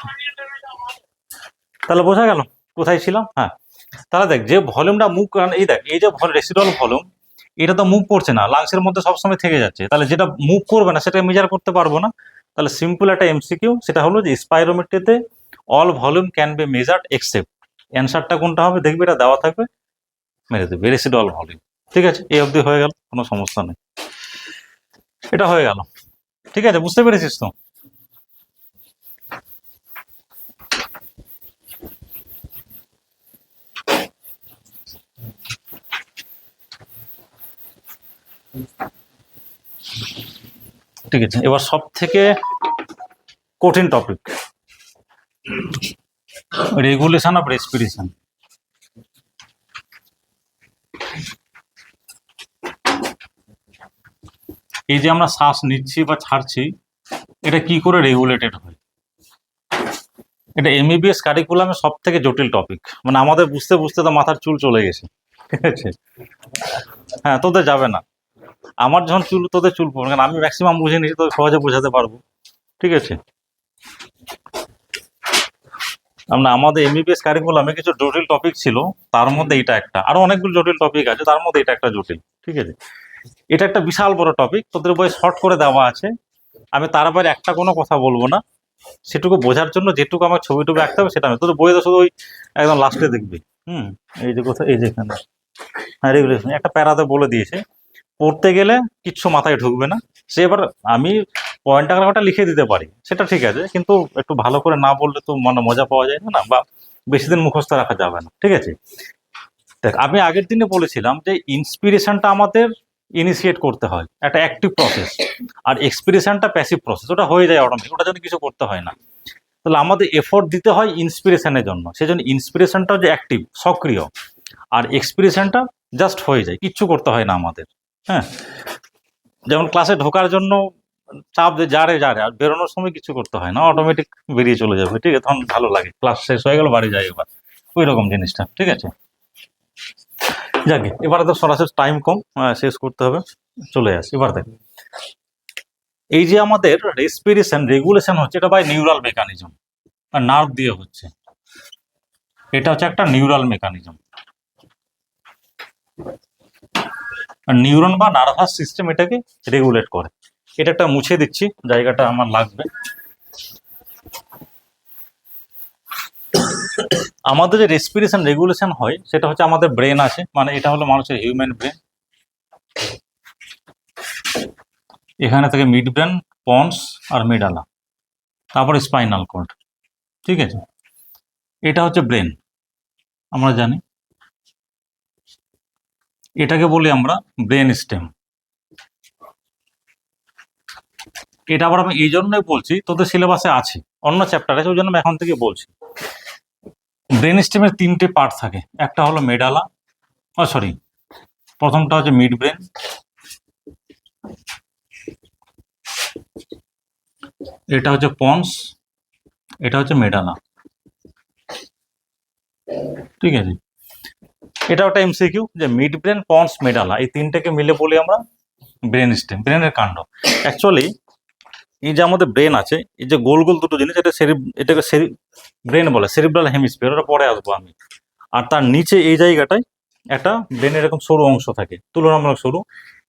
তাহলে বোঝা গেল কোথায় ছিলাম। হ্যাঁ, তাহলে দেখ যে ভলিউমটা মুভ, কারণ এই দেখ এই যে রেসিডুয়াল ভলিউম, এটা তো মুভ করছে না, লাংসের মধ্যে সবসময় থেকে যাচ্ছে, তাহলে যেটা মুভ করবে না সেটা মেজার করতে পারবো না। তাহলে সিম্পল একটা এমসিকিউ, সেটা হলো যে স্পাইরোমেট্রিতে all volume can be measured except, অ্যান্সারটা কোনটা হবে দেখবি, এটা দেওয়া থাকবে, মেরে দেবে রেসিডুয়াল ভলিউম। ঠিক আছে, এই অবধি হয়ে গেল, কোনো সমস্যা নেই, এটা হয়ে গেল। ঠিক আছে, বুঝতে পেরেছিস তো? ঠিক আছে, এবার সব থেকে কঠিন টপিক, রেগুলেশন অফ রেসপিরেশন। এই যে আমরা শ্বাস নিচ্ছি বা ছাড়ছি, এটা কি করে রেগুলেটেড হয়? এটা এমবিবিএস কারিকুলামে সব থেকে জটিল টপিক, মানে আমাদের বুঝতে বুঝতে তো মাথার চুল চলে গেছে। ঠিক আছে, হ্যাঁ তোদের যাবে না, আমার যখন চুল তোদের চুল পড়বে, কারণ আমি ম্যাক্সিমাম বুঝে নিয়েছি, তোদের সহজে বোঝাতে পারবো। ঠিক আছে, আমরা আমাদের এমবিবিএস কারিকুলামে কিছু জটিল টপিক ছিল, তার মধ্যে এটা একটা, আরো অনেকগুলো জটিল টপিক আছে, তার মধ্যে এটা একটা জটিল। ঠিক আছে, এটা একটা বিশাল বড় টপিক, তোদের বই শর্ট করে দেওয়া আছে, আমি তার বাইরে একটা কোনো কথা বলবো না, সেটুকু বোঝার জন্য যেটুকু আমার ছবি টবি আঁকতে হবে সেটা আমি তোদের বইয়ে তো শুধু ওই একদম লাস্টে দেখবি। হুম, এই যে কোথায়, এই যে এখানে, হ্যাঁ রেগুলেশন একটা প্যারাতে বলে দিয়েছে, পড়তে গেলে কিচ্ছু মাথায় ঢুকবে না। সে এবার আমি পয়েন্ট আকারে লিখে দিতে পারি, সেটা ঠিক আছে, কিন্তু একটু ভালো করে না বললে তো মানে মজা পাওয়া যায় না, বা বেশি দিন মুখস্থ রাখা যাবে না। ঠিক আছে, দেখ আমি আগের দিনে বলেছিলাম যে ইন্সপিরেশনটা আমাদের ইনিশিয়েট করতে হয়, একটা অ্যাক্টিভ প্রসেস, আর এক্সপিরেশনটা প্যাসিভ প্রসেস, ওটা হয়ে যায় অটোমেটিক, ওটার জন্য কিছু করতে হয় না। তাহলে আমাদের এফোর্ট দিতে হয় ইন্সপিরেশনের জন্য, সেই জন্য ইন্সপিরেশনটা যে অ্যাক্টিভ সক্রিয়, আর এক্সপিরেশনটা জাস্ট হয়ে যায়, কিচ্ছু করতে হয় না আমাদের। হ্যাঁ, যেমন ক্লাসে ঢোকার জন্য চাপ যে যারে যারে, আর বেরোনোর সময় কিছু করতে হয় না, অটোমেটিক বেরিয়ে চলে যাবে। ঠিক আছে, তখন ভালো লাগে, ক্লাস শেষ হয়ে গেল বাড়ি যাই এবার, ওই রকম জিনিসটা। ঠিক আছে, যাকে এবারে তো সরাসরি টাইম কম, শেষ করতে হবে, চলে আসি এবার দেখ। এই যে আমাদের রেসপিরেশন রেগুলেশন হচ্ছে, এটা বাই নিউরাল মেকানিজম, আর নার্ভ দিয়ে হচ্ছে, এটা হচ্ছে একটা নিউরাল মেকানিজম, আর নিউরন বা নার্ভাস সিস্টেম এটাকে রেগুলেট করে। এটা একটা মুছে দিচ্ছি, জায়গাটা আমার লাগবে। আমাদের যে রেসপিরেশন রেগুলেশন হয় সেটা হচ্ছে, আমাদের ব্রেন আছে, মানে এটা হলো মানুষের হিউম্যান ব্রেন, এখানে থেকে মিড ব্রেন, পন্স আর মিডালা, তারপরে স্পাইনাল কর্ড। ঠিক আছে, এটা হচ্ছে ব্রেন, আমরা জানি, এটাকে বলি আমরা ব্রেন স্টেম। এটা আবার আমি এই জন্যই বলছি, তোদের সিলেবাসে আছে, অন্য চ্যাপ্টার আছে, ওই জন্য আমি এখন থেকে বলছি। ব্রেন স্টেমের তিনটে পার্ট থাকে, একটা হলো মেডালা, সরি, প্রথমটা হচ্ছে মিড ব্রেন, এটা হচ্ছে পন্স, এটা হচ্ছে মেডালা। ঠিক আছে, এটা একটা এমসিকিউ, যে মিড ব্রেন, পন্স, মেডালা, এই তিনটাকে মিলে বলি আমরা ব্রেন স্টেম, ব্রেনের কাণ্ড। অ্যাকচুয়ালি এই যে আমাদের ব্রেন আছে, এই যে গোল গোল দুটো জিনিস, এটাকে ব্রেন বলে, সেরিব্রাল হেমিস্ফিয়ার, ওটা পরে আসবো আমি। আর তার নিচে এই জায়গাটায় একটা ব্রেনের এরকম সরু অংশ থাকে, তুলনামূলক সরু,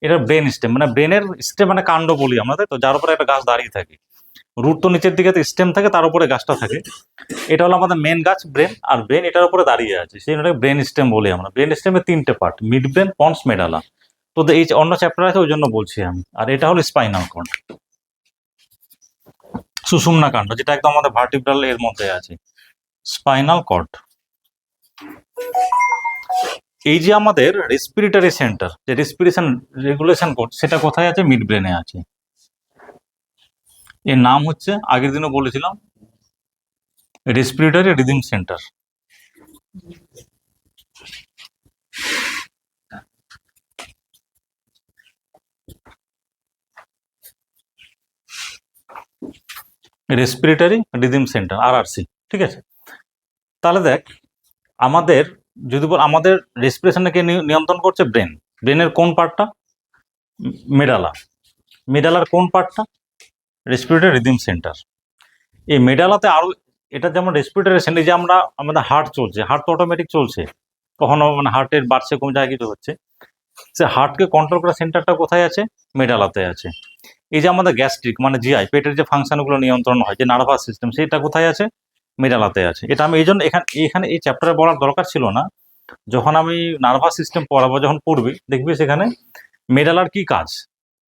এটা ব্রেন স্টেম, মানে ব্রেনের স্টেম মানে কাণ্ড বলি আমরা, তাই তো, যার উপরে একটা গাছ দাঁড়িয়ে থাকে, রুট তো নিচের দিকে স্টেম থাকে, তার উপরে গাছটা থাকে, এটা হলো আমাদের মেন গাছ ব্রেন, আর ব্রেন এটার উপরে দাঁড়িয়ে আছে, সেই জন্য ব্রেন স্টেম বলি আমরা। ব্রেন স্টেমের তিনটে part, mid brain, ponds, medulla, তো এই অন্য চ্যাপ্টার আছে ওই জন্য বলছি আমি। আর এটা হলো স্পাইনাল কর্ড, সুষুম্না কাণ্ড, যেটা একদম আমাদের ভার্টিব্রাল এর মধ্যে আছে, স্পাইনাল কর্ড। এই যে আমাদের রেসপিরেটরি সেন্টার, যে রেসপিরেশন রেগুলেশন কোড, সেটা কোথায় আছে? মিড ব্রেনে আছে। এর নাম হচ্ছে, আগের দিনও বলেছিলাম, respiratory rhythm centre. Respiratory rhythm centre, RRC। ঠিক আছে, তাহলে দেখ আমাদের যদি বল আমাদের রেসপিরেশনকে নিয়ন্ত্রণ করছে ব্রেন। ব্রেনের কোন পার্টটা? মেডালা। মেডালার কোন পার্টটা? Respiratory rhythm centre. এই মেডালাতে আরো, এটা যেমন রেসপিরেটরি সেন্টার, যে আমরা আমাদের হার্ট চলছে, হার্ট তো অটোমেটিক চলছে, কখনো মানে হার্টের বাড়ছে কোন জায়গায় কিছু হচ্ছে, সে হার্টকে কন্ট্রোল করার সেন্টারটা কোথায় আছে? মেডালাতে আছে। এই যে আমাদের গ্যাস্ট্রিক মানে জিআই, পেটের যে ফাংশনগুলো নিয়ন্ত্রণ হয়, যে নার্ভাস সিস্টেম, সেটা কোথায় আছে? মেডালাতে আছে। এটা আমি এই জন্য এখানে এই চ্যাপ্টারে বলার দরকার ছিল না। যখন আমি নার্ভাস সিস্টেম পড়াবো, যখন পড়বি দেখবি সেখানে মেডালার কি কাজ।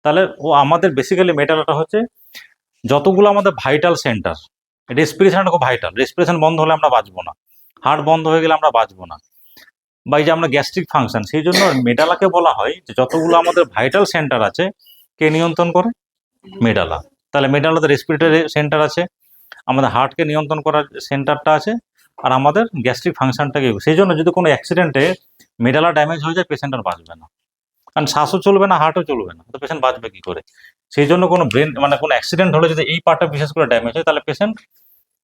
তাহলে ও আমাদের বেসিক্যালি মেডালাটা হচ্ছে যতগুলো আমাদের ভাইটাল সেন্টার, রেসপিরেশনটা খুব ভাইটাল। রেসপিরেশন বন্ধ হলে আমরা বাঁচবো না, হার্ট বন্ধ হয়ে গেলে আমরা বাঁচবো না, বা এই যে আমরা গ্যাস্ট্রিক ফাংশন, সেই জন্য মেডালাকে বলা হয় যে যতগুলো আমাদের ভাইটাল সেন্টার আছে, কে নিয়ন্ত্রণ করে? মেডালা। তাহলে মেডালাতে রেসপিরেটরি সেন্টার আছে, আমাদের হার্টকে নিয়ন্ত্রণ করার সেন্টারটা আছে, আর আমাদের গ্যাস্ট্রিক ফাংশনটাকে। সেই জন্য যদি কোনো অ্যাক্সিডেন্টে মেডালা ড্যামেজ হয়ে যায়, পেশেন্ট আর বাঁচবে না, কারণ শ্বাসও চলবে না, হার্টও চলবে না, তো পেশেন্ট বাঁচবে কি করে? সেই জন্য কোনো ব্রেন মানে কোনো অ্যাক্সিডেন্ট হলে যদি এই পার্টটা বিশেষ করে ড্যামেজ হয়, তাহলে পেশেন্ট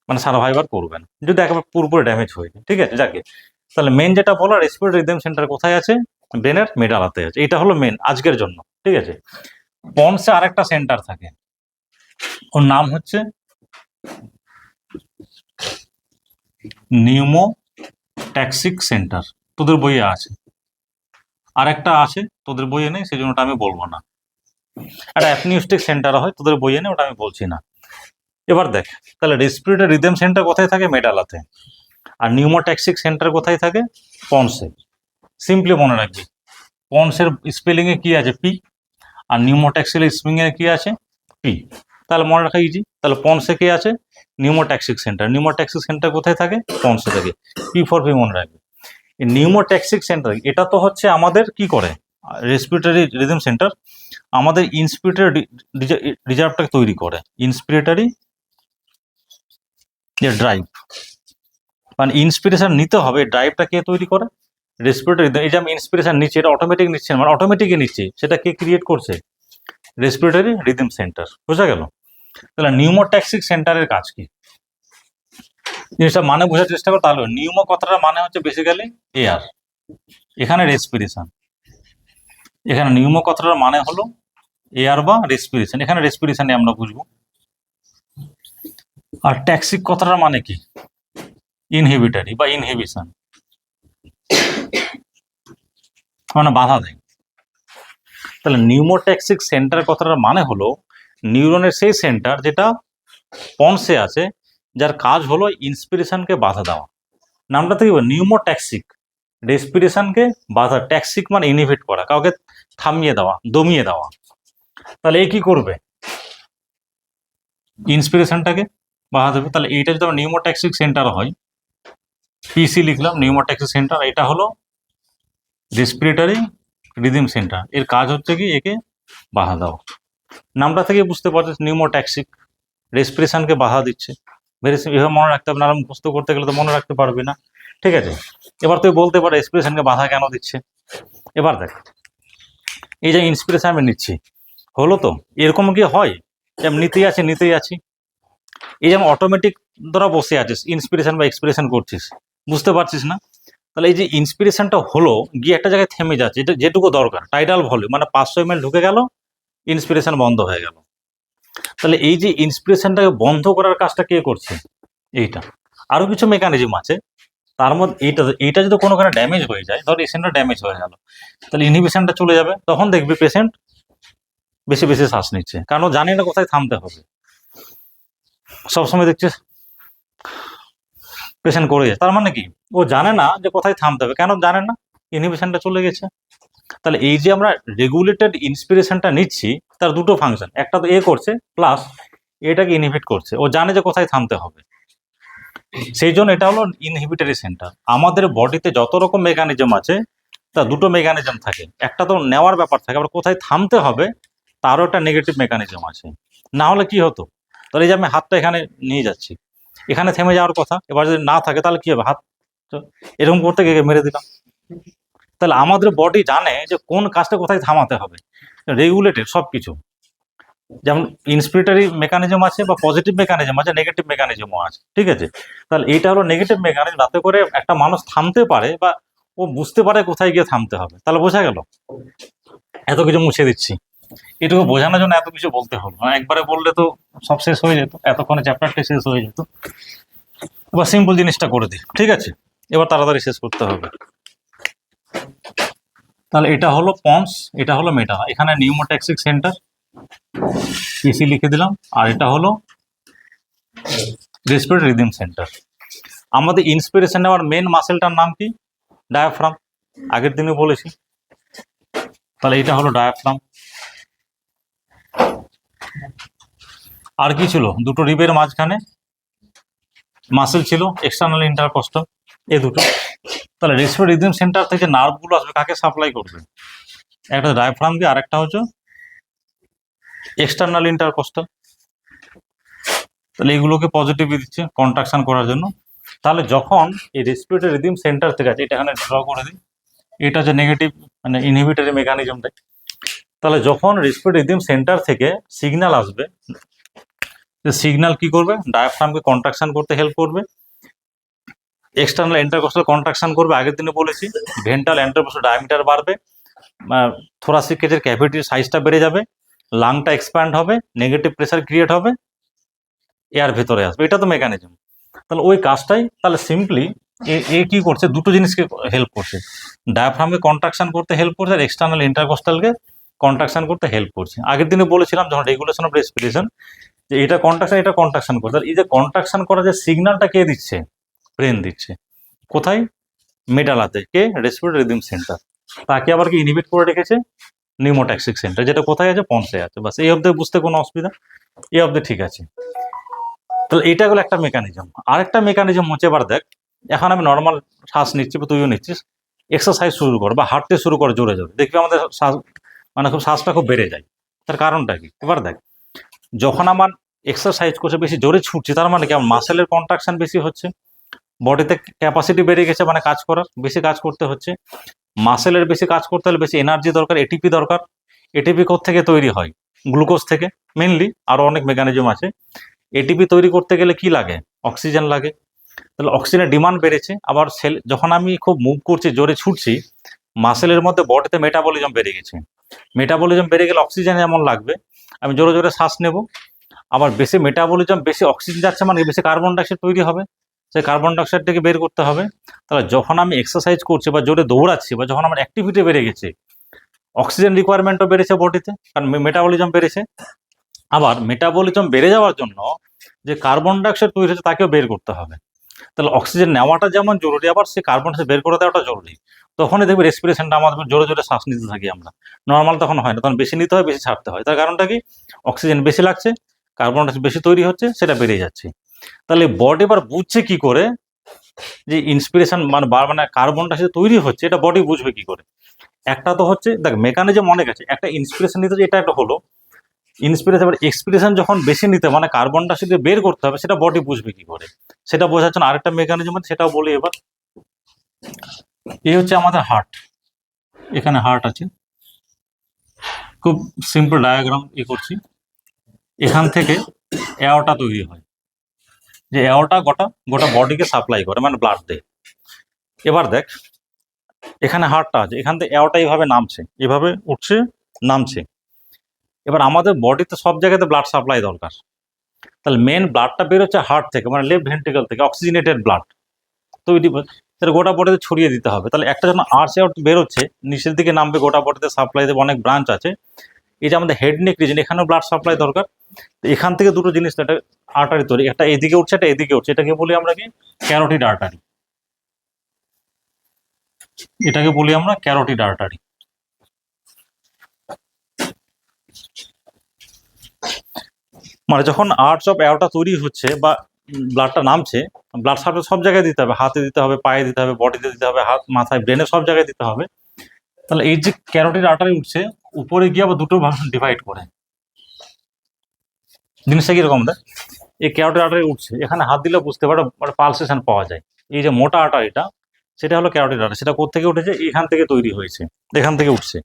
মানে সার্ভাইভার করবে না, যদি একেবারে পুরোপুরি ড্যামেজ হয়ে যায়। ঠিক আছে, যাকে তাহলে মেন যেটা বলো, রেসপিরেটরি রিদম সেন্টার কোথায় আছে? ব্রেনের মেডালাতে আছে। এটা হলো মেন আজকের জন্য। ঠিক আছে, পন্সে আরেকটা সেন্টার থাকে, ওর নাম হচ্ছে নিউমোট্যাক্সিক সেন্টার। তোদের বইয়ে আছে, আর একটা আছে তোদের বইয়ে নেই, সেই জন্য ওটা আমি বলবো না। একটা অ্যাপনিউস্টিক সেন্টার হয়, তোদের বইয়ে নেই, ওটা আমি বলছি না। এবার দেখ, তাহলে রেসপিরেটরি রিদম সেন্টার কোথায় থাকে? মেডালাতে। আর নিউমোট্যাক্সিক সেন্টার কোথায় থাকে? পন্সে। সিম্পলি মনে রাখবি, পন্সের স্পেলিং এ কি আছে? পি। আর নিউমোট্যাক্সিল স্পেলিং এ কি আছে? পি। তাহলে মনে রাখা ইজি। তাহলে পন্সে কে আছে? নিউমোট্যাক্সিক সেন্টার। নিউমোট্যাক্সিক সেন্টার কোথায় থাকে? পন্সে থাকে। পি ফর পি মনে রাখবে। এই নিউমোট্যাক্সিক সেন্টার, এটা তো হচ্ছে আমাদের কি করে? রেসপিরেটরি রিদম সেন্টার আমাদের ইন্সপিরেটরি রিজার্ভটাকে তৈরি করে। ইন্সপিরেটরি যে ড্রাইভ, মানে ইন্সপিরেশন নিতে হবে, ড্রাইভটা কে তৈরি করে? রেসপিরেটরি। এই যে আমি ইন্সপিরেশন নিচ্ছি, এটা অটোমেটিক নিচ্ছে, মানে অটোমেটিকই নিচ্ছি, সেটা কে ক্রিয়েট করছে? Respiratory rhythm centre. বোঝা গেল? তাহলে নিউমোট্যাক্সিক সেন্টারের কাজ কি, জিনিসটা মানে বোঝার চেষ্টা করো। তাহলে নিউমো কথাটার মানে হচ্ছে বেসিক্যালি এয়ার, এখানে রেসপিরেশন। এখানে নিউমো কথাটার মানে হলো এয়ার বা রেসপিরেশন, এখানে রেসপিরেশনে আমরা বুঝবো। আর ট্যাক্সিক কথাটার মানে কি? ইনহিবিটরি বা ইনহিবিশন, মানে বাধা দেয়। তাহলে নিউমোট্যাক্সিক সেন্টার কথাটার মানে হলো নিউরনের সেই সেন্টার যেটা পন্সে আছে, যার কাজ হলো ইন্সপিরেশনকে বাধা দেওয়া। নামটা থেকে নিউমোট্যাক্সিক, রেসপিরেশনকে বাধা, ট্যাক্সিক মানে ইনহিবিট করা, কাউকে থামিয়ে দেওয়া, দমিয়ে দেওয়া। তাহলে এ কি করবে? ইন্সপিরেশনটাকে বাধা দেবে। তাহলে এইটা যদি নিউমোট্যাক্সিক সেন্টার হয়, পিসি লিখলাম, নিউমোট্যাক্সিক সেন্টার, এটা হলো রেসপিরেটরি রিদম সেন্টার। এর কাজ হচ্ছে কি একে বাধা দেওয়া। নামটা থেকে বুঝতে পারছিস, নিউমোট্যাক্সিক, রেসপিরেশনকে বাধা দিচ্ছে। এভাবে মনে রাখতে হবে, না মুখস্থ করতে গেলে তো মনে রাখতে পারবি না। ঠিক আছে, এবার তুই বলতে পারে রেসপিরেশনকে বাধা কেন দিচ্ছে। এবার দেখ, এই যে ইন্সপিরেশন আমি নিচ্ছি, হলো তো এরকম কি হয় যে আমি নিতেই আছি, এই যে আমি অটোমেটিক ধরা বসে আছিস, ইন্সপিরেশন বা এক্সপিরেশন করছিস, বুঝতে পারছিস না। তাহলে এই যে ইন্সপিরেশনটা হলো, গিয়ে একটা জায়গায় থেমে যাচ্ছে, এটা যেটুকু দরকার, টাইডাল ভলিউম মানে 500 ml ঢুকে গেল, ইন্সপিরেশন বন্ধ হয়ে গেল। তাহলে এই যে ইন্সপিরেশনটাকে বন্ধ করার কাজটা কে করছে? এইটা। আরো কিছু মেকানিজম আছে, তার মধ্যে এইটা যদি কোনোখানে ড্যামেজ হয়ে যায়, ধর এসেন্টটা ড্যামেজ হয়ে গেল, তাহলে ইনহিবিশনটা চলে যাবে, তখন দেখবি পেশেন্ট বেশি বেশি শ্বাস নিচ্ছে, কারণ ও জানে না কোথায় থামতে হবে। সবসময় দেখছিস পেশেন্ট করে যায়, তার মানে কি ও জানে না যে কোথায় থামতে হবে। কেন জানে না? ইনহিবিশনটা চলে গেছে। তাহলে এই যে আমরা রেগুলেটেড ইন্সপিরেশনটা নিচ্ছি, তার দুটো ফাংশন, একটা তো এ করছে, প্লাস এটাকে ইনহিবিট করছে, ও জানে যে কোথায় থামতে হবে। সেই জন্য এটা হলো ইনহিবিটরি সেন্টার। আমাদের বডিতে যত রকম মেকানিজম আছে, তার দুটো মেকানিজম থাকে, একটা তো নেওয়ার ব্যাপার থাকে, আবার কোথায় থামতে হবে তারও একটা নেগেটিভ মেকানিজম আছে। না হলে কি হতো, তাহলে এই যে আমি হাতটা এখানে নিয়ে যাচ্ছি, এখানে থেমে যাওয়ার কথা, এবার যদি না থাকে তাহলে কি হবে, হাত এরকম করতে গিয়ে মেরে দিলাম। তাহলে আমাদের বডি জানে যে কোন কাজটা কোথায় থামাতে হবে, রেগুলেটেড সব কিছু। যেমন ইন্সপিরেটরি মেকানিজম আছে, বা পজিটিভ মেকানিজম আছে, নেগেটিভ মেকানিজমও আছে। ঠিক আছে, তাহলে এইটা হলো নেগেটিভ মেকানিজম, যাতে করে একটা মানুষ থামতে পারে বা ও বুঝতে পারে কোথায় গিয়ে থামতে হবে। তাহলে বোঝা গেল, এত কিছু মুছে দিচ্ছি, এটুকু বোঝানোর জন্য এত কিছু বলতে হলো। একবারে বললে তো সব শেষ হয়ে যেত, এতক্ষণে চ্যাপ্টারটা শেষ হয়ে যেত। এবার সিম্পল জিনিসটা করে দিই, ঠিক আছে? এবার তাড়াতাড়ি শেষ করতে হবে। তাহলে এটা হলো পন্স, এটা হলো মেটা, এখানে নিউমোট্যাক্সিক সেন্টার পিসি লিখে দিলাম, আর এটা হলো রেসপিরেটরি রিদিম সেন্টার। আমাদের ইন্সপিরেশন নেওয়ার মেন মাসেলটার নাম কি? ডায়াফ্রাম, আগের দিনে বলেছি। তাহলে এটা হলো ডায়াফ্রাম। আর কি ছিল? দুটো রিবের মাঝখানে মাসেল ছিল, এক্সটার্নাল ইন্টারকস্টাল, এই দুটো। তাহলে রেসপিরেটরি রিদিম সেন্টার থেকে নার্ভগুলো আসবে, কাকে সাপ্লাই করবে? একটা ডায়াফ্রাম দিয়ে, আরেকটা হচ্ছে এক্সটার্নাল ইন্টারকস্টাল। তাহলে এগুলোকে পজিটিভ দিচ্ছে কন্ট্রাকশন করার জন্য। তাহলে যখন এই রেসপিরেটরি রিদিম সেন্টার থেকে আছে, এটা এখানে ড্র করে দিই, এটা হচ্ছে নেগেটিভ মানে ইনহিবিটরি মেকানিজমটা। তাহলে যখন রেসপিরেটরি রিদিম সেন্টার থেকে সিগন্যাল আসবে, সিগন্যাল কি করবে? ডায়াফ্রামকে কন্ট্রাকশন করতে হেল্প করবে, এক্সটার্নাল ইন্টারকস্টাল কন্ট্রাকশন করবে, আগের দিনে বলেছি। ভেন্ট্রাল ইন্টারকস্টাল ডায়ামিটার বাড়বে, থোরাসিক কেজের ক্যাভিটির সাইজটা বেড়ে যাবে, লাংটা এক্সপ্যান্ড হবে, নেগেটিভ প্রেসার ক্রিয়েট হবে, এয়ার ভেতরে আসবে। এটা তো মেকানিজম। তাহলে ওই কাজটাই, তাহলে সিম্পলি এ কি করছে? দুটো জিনিসকে হেল্প করছে, ডায়াফ্রামকে কন্ট্রাকশন করতে হেল্প করছে, আর এক্সটার্নাল ইন্টারকস্টালকে কন্ট্রাকশন করতে হেল্প করছে। আগের দিনে বলেছিলাম যখন রেগুলেশন অফ রেসপিরেশন, যে এটা কন্ট্রাকশন করছে। এই যে কন্ট্রাকশন করা যে সিগন্যালটা কে দিচ্ছে? ব্রেন দিচ্ছে। কোথায়? মেডালাতে। কে? Respiratory rhythm centre. তাকে আবার কি ইনহিবিট করে রেখেছে? নিউমোট্যাক্সিক সেন্টার, যেটা কোথায় আছে? পন্সে আছে। বাস, এই অবধি বুঝতে কোনো অসুবিধা? এই অবধি ঠিক আছে। তাহলে এটা হলো একটা মেকানিজম। আরেকটা মেকানিজম হচ্ছে, এবার দেখ, এখন আমি নর্মাল শ্বাস নিচ্ছি বা তুইও নিচ্ছিস, এক্সারসাইজ শুরু কর বা হাঁটতে শুরু কর জোরে জোরে, দেখবি আমাদের শ্বাস মানে খুব শ্বাসটা খুব বেড়ে যায়। তার কারণটা কি? এবার দেখ, যখন আমার এক্সারসাইজ করছে বেশি জোরে ছুটছি, তার মানে কি? আমার মাসেলের কন্ট্রাকশন বেশি হচ্ছে, বডিতে ক্যাপাসিটি বেড়ে গেছে, মানে কাজ করার বেশি কাজ করতে হচ্ছে। মাসেলের বেশি কাজ করতে হলে বেশি এনার্জি দরকার, এটিপি দরকার। এটিপি থেকে তৈরি হয়? গ্লুকোজ থেকে মেনলি, আরো অনেক মেকানিজম আছে। এটিপি তৈরি করতে গেলে কি লাগে? অক্সিজেন লাগে। তাহলে অক্সিজেনের ডিমান্ড বেড়েছে। আবার সেল, যখন আমি খুব মুভ করছি, জোরে ছুটছি, মাসেলের মধ্যে বডিতে মেটাবলিজম বেড়ে গেছে। মেটাবলিজম বেড়ে গেলে অক্সিজেন যেমন লাগবে, আমি জোরে জোরে শ্বাস নেব। আবার বেশি মেটাবলিজম, বেশি অক্সিজেন যাচ্ছে মানে বেশি কার্বন ডাইঅক্সাইড তৈরি হবে, সেই কার্বন ডাইঅক্সাইডটাকে বের করতে হবে। তাহলে যখন আমি এক্সারসাইজ করছি বা জোরে দৌড়াচ্ছি, বা যখন আমার অ্যাক্টিভিটি বেড়ে গেছে, অক্সিজেন রিকোয়ারমেন্টও বেড়েছে বডিতে, কারণ মেটাবলিজম বেড়েছে। আবার মেটাবলিজম বেড়ে যাওয়ার জন্য যে কার্বন ডাইঅক্সাইড তৈরি হচ্ছে, তাকেও বের করতে হবে। তাহলে অক্সিজেন নেওয়াটা যেমন জরুরি, আবার সেই কার্বন ডাইঅক্সাইড বের করে দেওয়াটা জরুরি। তখনই দেখবে রেসপিরেশনটা আমাদের জোরে জোরে শ্বাস নিতে থাকি আমরা। নর্মাল তখন হয় না, তখন বেশি নিতে হয়, বেশি ছাড়তে হয়। তার কারণটা কি? অক্সিজেন বেশি লাগছে, কার্বন ডাইঅক্সাইড বেশি তৈরি হচ্ছে, সেটা বেড়ে যাচ্ছে। তাহলে বডি এবার বুঝছে কি করে যে ইন্সপিরেশন মানে কার্বন ডাইঅক্সাইড তৈরি হচ্ছে, এটা বডি বুঝবে কি করে? একটা তো হচ্ছে, দেখ মেকানিজম অনেক আছে। একটা ইন্সপিরেশন নিতে, এটা একটা হলো ইন্সপিরেশন। এবার এক্সপিরেশন যখন বেশি নিতে, মানে কার্বন ডাইঅক্সাইড বের করতে হবে, সেটা বডি বুঝবে কি করে? সেটা বোঝার জন্য আরেকটা মেকানিজম আছে, সেটাও বলি এবার। এই হচ্ছে আমাদের হার্ট, এখানে হার্ট আছে। খুব সিম্পল ডায়াগ্রাম করছি। এখান থেকে এয়ারটা তৈরি হয়, যে এয়ারটা গোটা গোটা বডিকে সাপ্লাই করে, মানে ব্লাড দেয়। এবার দেখ, এখানে হার্টটা আছে, এখান থেকে এয়ারটা এইভাবে নামছে, এভাবে উঠছে, নামছে। এবার আমাদের বডিতে সব জায়গাতে ব্লাড সাপ্লাই দরকার। তাহলে মেন ব্লাডটা বেরোচ্ছে হার্ট থেকে, মানে লেফট ভেন্ট্রিকল থেকে, অক্সিজেনেটেড ব্লাড তৈরি, সেটা গোটা বডিতে ছড়িয়ে দিতে হবে। তাহলে একটা যখন আর্চ আউট বেরোচ্ছে, নিচের দিকে নামবে, গোটা বডিতে সাপ্লাই দেবে, অনেক ব্রাঞ্চ আছে। এই যে আমাদের হেড নেক রিজন, এখানেও ব্লাড সাপ্লাই দরকার। এখান থেকে দুটো জিনিস, একটা আর্টারি তৈরি, একটা এদিকে উঠছে, একটা এদিকে উঠছে, এটাকে বলি আমরা কি? Carotid artery. এটাকে বলি আমরা ক্যারোটিড আর্টারি। মানে যখন আর্চ অফ এয়ারটা তৈরি হচ্ছে বা ব্লাডটা নামছে, ব্লাড সাপ্লাই সব জায়গায় দিতে হবে, হাতে দিতে হবে, পায়ে দিতে হবে, বডিতে দিতে হবে, হাত মাথায় ব্রেনে সব জায়গায় দিতে হবে। তাহলে এই যে ক্যারোটিড আর্টারি উঠছে, উপরে গিয়ে আবার দুটো ডিভাইড করে। জিনিসটা কিরকম দেখ, এই ক্যারোটিড আর্টারি উঠছে, এখানে হাত দিলে বুঝতে পারো পালসেশন পাওয়া যায়। এই যে মোটা আর্টারিটা, সেটা হলো ক্যারোটিড আর্টারি। সেটা কোত্থেকে উঠেছে? এখান থেকে তৈরি হয়েছে, এখান থেকে উঠছে।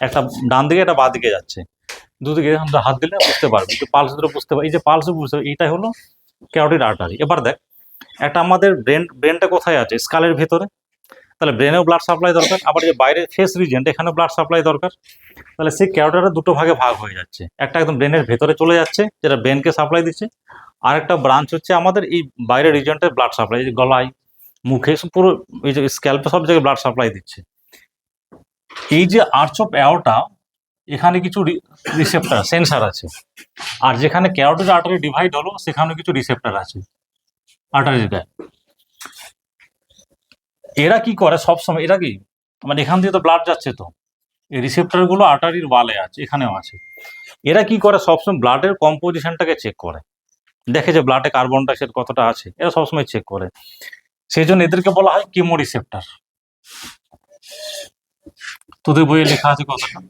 একটা ডান দিকে, একটা বাঁ দিকে যাচ্ছে, দুদিকে আমরা হাত দিলে বুঝতে পারবে, পালস ধরে বুঝতে পারবে, এই যে পালস বুঝতে পারবে, এইটাই হলো ক্যারোটিড আর্টারি। এবার দেখ, একটা আমাদের ব্রেনটা কোথায় আছে? স্কালের ভেতরে। তাহলে ব্রেনেও ব্লাড সাপ্লাই দরকার, আবার যে বাইরে ফেস রিজেন্ট এখানেও ব্লাড সাপ্লাই দরকার। তাহলে সেই ক্যারোটিডটা দুটো ভাগে ভাগ হয়ে যাচ্ছে, একটা একদম ব্রেনের ভেতরে চলে যাচ্ছে যেটা ব্রেনকে সাপ্লাই দিচ্ছে, আর একটা ব্রাঞ্চ হচ্ছে আমাদের এই বাইরের রিজেন্টের ব্লাড সাপ্লাই, যে গলায় মুখে পুরো এই যে স্ক্যাল্পে সব জায়গায় ব্লাড সাপ্লাই দিচ্ছে। এই যে আর্চ অফ অ্যাওর্টা, এখানে কিছু রিসেপ্টার সেন্সার আছে, আর যেখানে ক্যারোটিড আর্টারি ডিভাইড হলো সেখানে কিছু রিসেপ্টার আছে আর্টারির গায়ে। এরা কি করে সবসময়, এরা কি মানে এখান দিয়ে তো ব্লাড যাচ্ছে, তো এই রিসেপ্টার গুলো আর্টারির ওয়ালে আছে, এখানেও আছে। এরা কি করে সবসময় ব্লাডের কম্পোজিশনটাকে চেক করে, দেখে যে ব্লাডে কার্বন ডাইঅক্সাইড কতটা আছে, এরা সবসময় চেক করে। সেই জন্য এদেরকে বলা হয় কেমো রিসেপ্টার। তোদের বইয়ে লেখা আছে কথাটা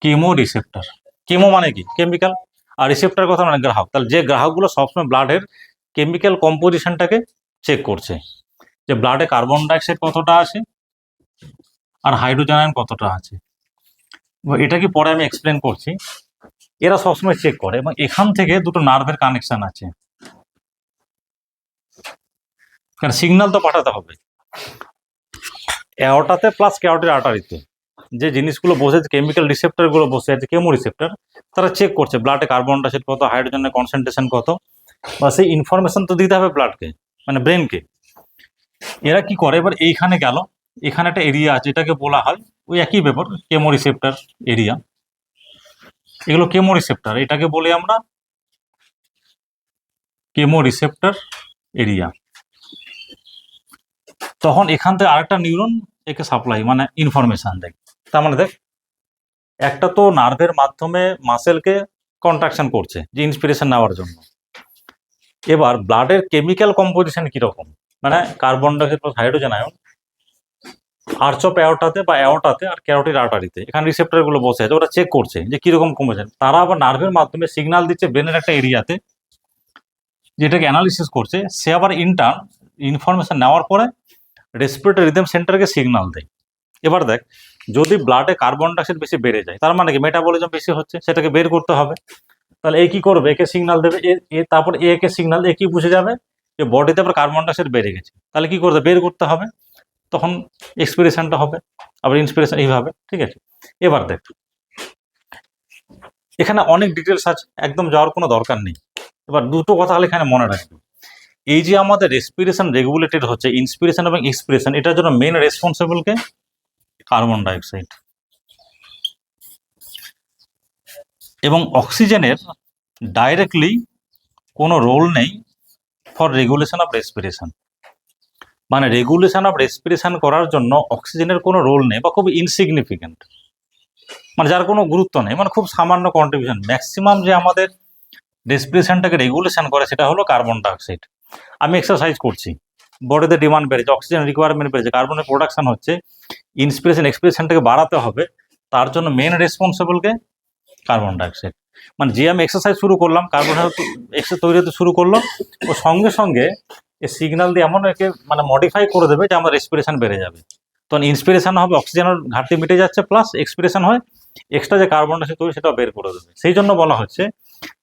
কেমো রিসেপ্টার। কেমো মানে কি কেমিক্যাল, আর রিসেপ্টার কথা মানে গ্রাহক। তাহলে যে গ্রাহকগুলো সবসময় ব্লাডের কেমিক্যাল কম্পোজিশনটাকে চেক করছে, যে ব্লাডে কার্বন ডাইঅক্সাইড কতটা আছে আর হাইড্রোজেন আয়ন কতটা আছে। এটা কি পরে আমি এক্সপ্লেন করছি। এরা সবসময় চেক করে, এবং এখান থেকে দুটো নার্ভের কানেকশন আছে, কারণ সিগন্যাল তো পাঠাতে হবে অ্যাওর্টাতে প্লাস ক্যারোটিড আর্টারিতে। যে জিনিসগুলো বসে কেমিক্যাল রিসেপ্টরগুলো বসে আছে কেমো রিসেপ্টর, তারা চেক করছে ব্লাডে কার্বন ডাইঅক্সাইড কত, হাইড্রোজেনের কনসেন্ট্রেশন কত, বা সেই ইনফরমেশন তো দিতে হবে ব্লাডকে, মানে ব্রেনকে। এরা কি করে, এবার এইখানে গেল, এখানে একটা এরিয়া আছে, এটাকে বলা হয় ওই একই ব্যাপার কেমো রিসেপ্টর এরিয়া। এগুলো কেমো রিসেপ্টর, এটাকে বলি আমরা কেমো রিসেপ্টর এরিয়া। তখন এখান থেকে আরেকটা নিউরন একে সাপ্লাই মানে ইনফরমেশন দেয়। তার মানে দেখ, একটা তো নার্ভের মাধ্যমে মাসেলকে কন্ট্রাকশন করছে যে ইন্সপিরেশন নেওয়ার জন্য। এবার ব্লাডের কেমিক্যাল কম্পোজিশন কিরকম, মানে carbon dioxide plus hydrogen ion arch of অ্যাওর্টাতে বা অ্যাওর্টাতে আর ক্যারোটিড আর্টারিতে, এখানে রিসেপ্টর গুলো বসে আছে, ওরা চেক করছে যে কিরকম কমেছে। তারা আবার নার্ভের মাধ্যমে সিগন্যাল দিচ্ছে ব্রেনের একটা এরিয়াতে, যেটাকে অ্যানালিসিস করছে। সে আবার ইন্টার্ন ইনফরমেশন নেওয়ার পরে রেসপিরেটরি রিদম সেন্টারকে সিগন্যাল দেয়। এবার দেখ, যদি ব্লাডে কার্বন ডাইঅক্সাইড বেশি বেড়ে যায়, তার মানে কি মেটাবলিজম বেশি হচ্ছে, সেটাকে বের করতে হবে। তাহলে এ কি করবে, একে সিগন্যাল দেবে, তারপর এ কে সিগন্যাল, এ কি বুঝে যাবে যে বডিতে আবার কার্বন ডাইঅক্সাইড বেড়ে গেছে, তাহলে কি করতে বের করতে হবে, তখন এক্সপিরেশনটা হবে, আবার ইন্সপিরেশন, এইভাবে। ঠিক আছে, এবার দেখ এখানে অনেক ডিটেলস আছে, একদম যাওয়ার কোনো দরকার নেই। এবার দুটো কথা হলে এখানে মনে রাখবে, এই যে আমাদের রেসপিরেশন রেগুলেটেড হচ্ছে, ইন্সপিরেশন এবং এক্সপিরেশন, এটার জন্য মেন রেসপন্সিবল কে, কার্বন ডাইঅক্সাইড। এবং অক্সিজেনের ডাইরেক্টলি কোনো রোল নেই ফর রেগুলেশন অফ রেসপিরেশন। মানে রেগুলেশন অফ রেসপিরেশন করার জন্য অক্সিজেনের কোনো রোল নেই, বা খুব ইনসিগনিফিকেন্ট, মানে যার কোনো গুরুত্ব নেই, মানে খুব সামান্য কন্ট্রিবিউশন। ম্যাক্সিমাম যে আমাদের রেসপিরেশনটাকে রেগুলেশন করে সেটা হলো কার্বন ডাইঅক্সাইড। আমি এক্সারসাইজ করছি, বডিতে ডিমান্ড বেড়েছে, অক্সিজেন রিকোয়ারমেন্ট বেড়েছে, কার্বনের প্রোডাকশন হচ্ছে, ইন্সপিরেশন এক্সপিরেশনটাকে বাড়াতে হবে, তার জন্য মেন রেসপন্সিবলকে কার্বন ডাইঅক্সাইড। মানে যে আমি এক্সারসাইজ শুরু করলাম, কার্বন এক্সারসাইজ তৈরি হতে শুরু করলো, ও সঙ্গে সঙ্গে এই সিগন্যাল দিয়ে এমন একে মানে মডিফাই করে দেবে যে আমার রেসপিরেশন বেড়ে যাবে। তখন ইন্সপিরেশন হবে, অক্সিজেনের ঘাটতি মিটে যাচ্ছে, প্লাস এক্সপিরেশন হয়, এক্সট্রা যে কার্বন ডাইঅক্সাইড তৈরি সেটাও বের করে দেবে। সেই জন্য বলা হচ্ছে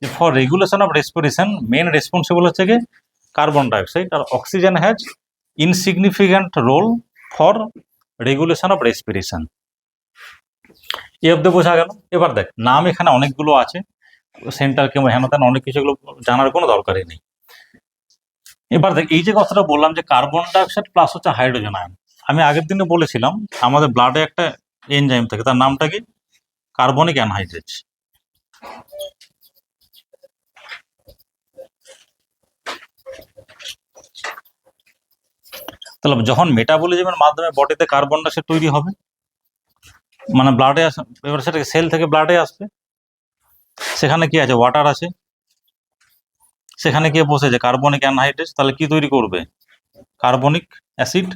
যে for regulation of respiration main responsible হচ্ছে কি কার্বন ডাইঅক্সাইড, আর oxygen has insignificant role for regulation of respiration. এ অব্দি বোঝা গেল। এবার দেখ, নাম এখানে অনেকগুলো আছে, সেন্টার কিংবা হেন তেন অনেক কিছু, এগুলো জানার কোনো দরকারই নেই। এবার দেখ, এই যে কথাটা বললাম যে কার্বন ডাইঅক্সাইড প্লাস হচ্ছে হাইড্রোজেন আয়ন, আমি আগের দিনে বলেছিলাম আমাদের ব্লাডে একটা এনজাইম থাকে, তার নামটা কি, কার্বনিক অ্যানহাইড্রেজ। তাহলে যখন মেটাবলিজমের মাধ্যমে বডিতে কার্বন ডাইঅক্সাইড তৈরি হবে, মানে ব্লাডে আসে, এবার সেটাকে সেল থেকে ব্লাডে আসবে, সেখানে কি আছে, ওয়াটার আছে, সেখানে গিয়ে বসেছে কার্বনিক অ্যানহাইড্রেজ, তাহলে কি তৈরি করবে, কার্বনিক অ্যাসিড।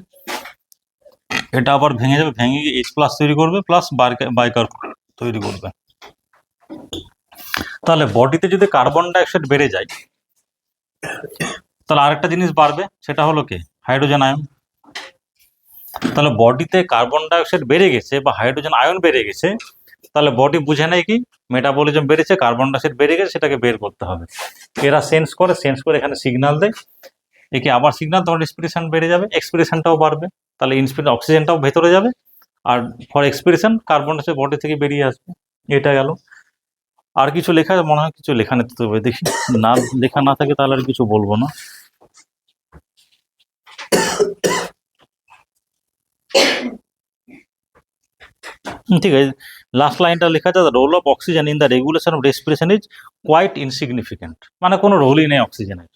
এটা আবার ভেঙে যাবে, ভেঙে গিয়ে H+ তৈরি করবে, প্লাস বাইকার্ব তৈরি করবে। তাহলে বডিতে যদি কার্বন ডাইঅক্সাইড বেড়ে যায়, তাহলে আরেকটা জিনিস বাড়বে, সেটা হলো কি, হাইড্রোজেন আয়ন। তাহলে বডিতে কার্বন ডাইঅক্সাইড বেড়ে গেছে বা হাইড্রোজেন আয়ন বেড়ে গেছে, তাহলে বডি বুঝে নেয় কি মেটাবলিজম বেড়েছে, কার্বন ডাইঅক্সাইড বেড়ে গেছে, সেটাকে বের করতে হবে। এরা সেন্স করে এখানে সিগন্যাল দেয়, একে আবার সিগন্যাল, তখন রেসপিরেশন বেড়ে যাবে, এক্সপিরেশনটাও বাড়বে, তাহলে ইন্সপিরেশন অক্সিজেনটাও ভেতরে যাবে, আর for expiration carbon dioxide body থেকে বেরিয়ে আসবে। এটা গেল। আর কিছু লেখা মনে হয়, কিছু লেখা নিতে হবে, দেখি না লেখা না থাকে তাহলে আর কিছু বলবো না। ঠিক আছে, লাস্ট লাইনটা লেখা আছে, role of oxygen in the regulation of respiration is quite insignificant, মানে কোনো রোলই নেই অক্সিজেনের।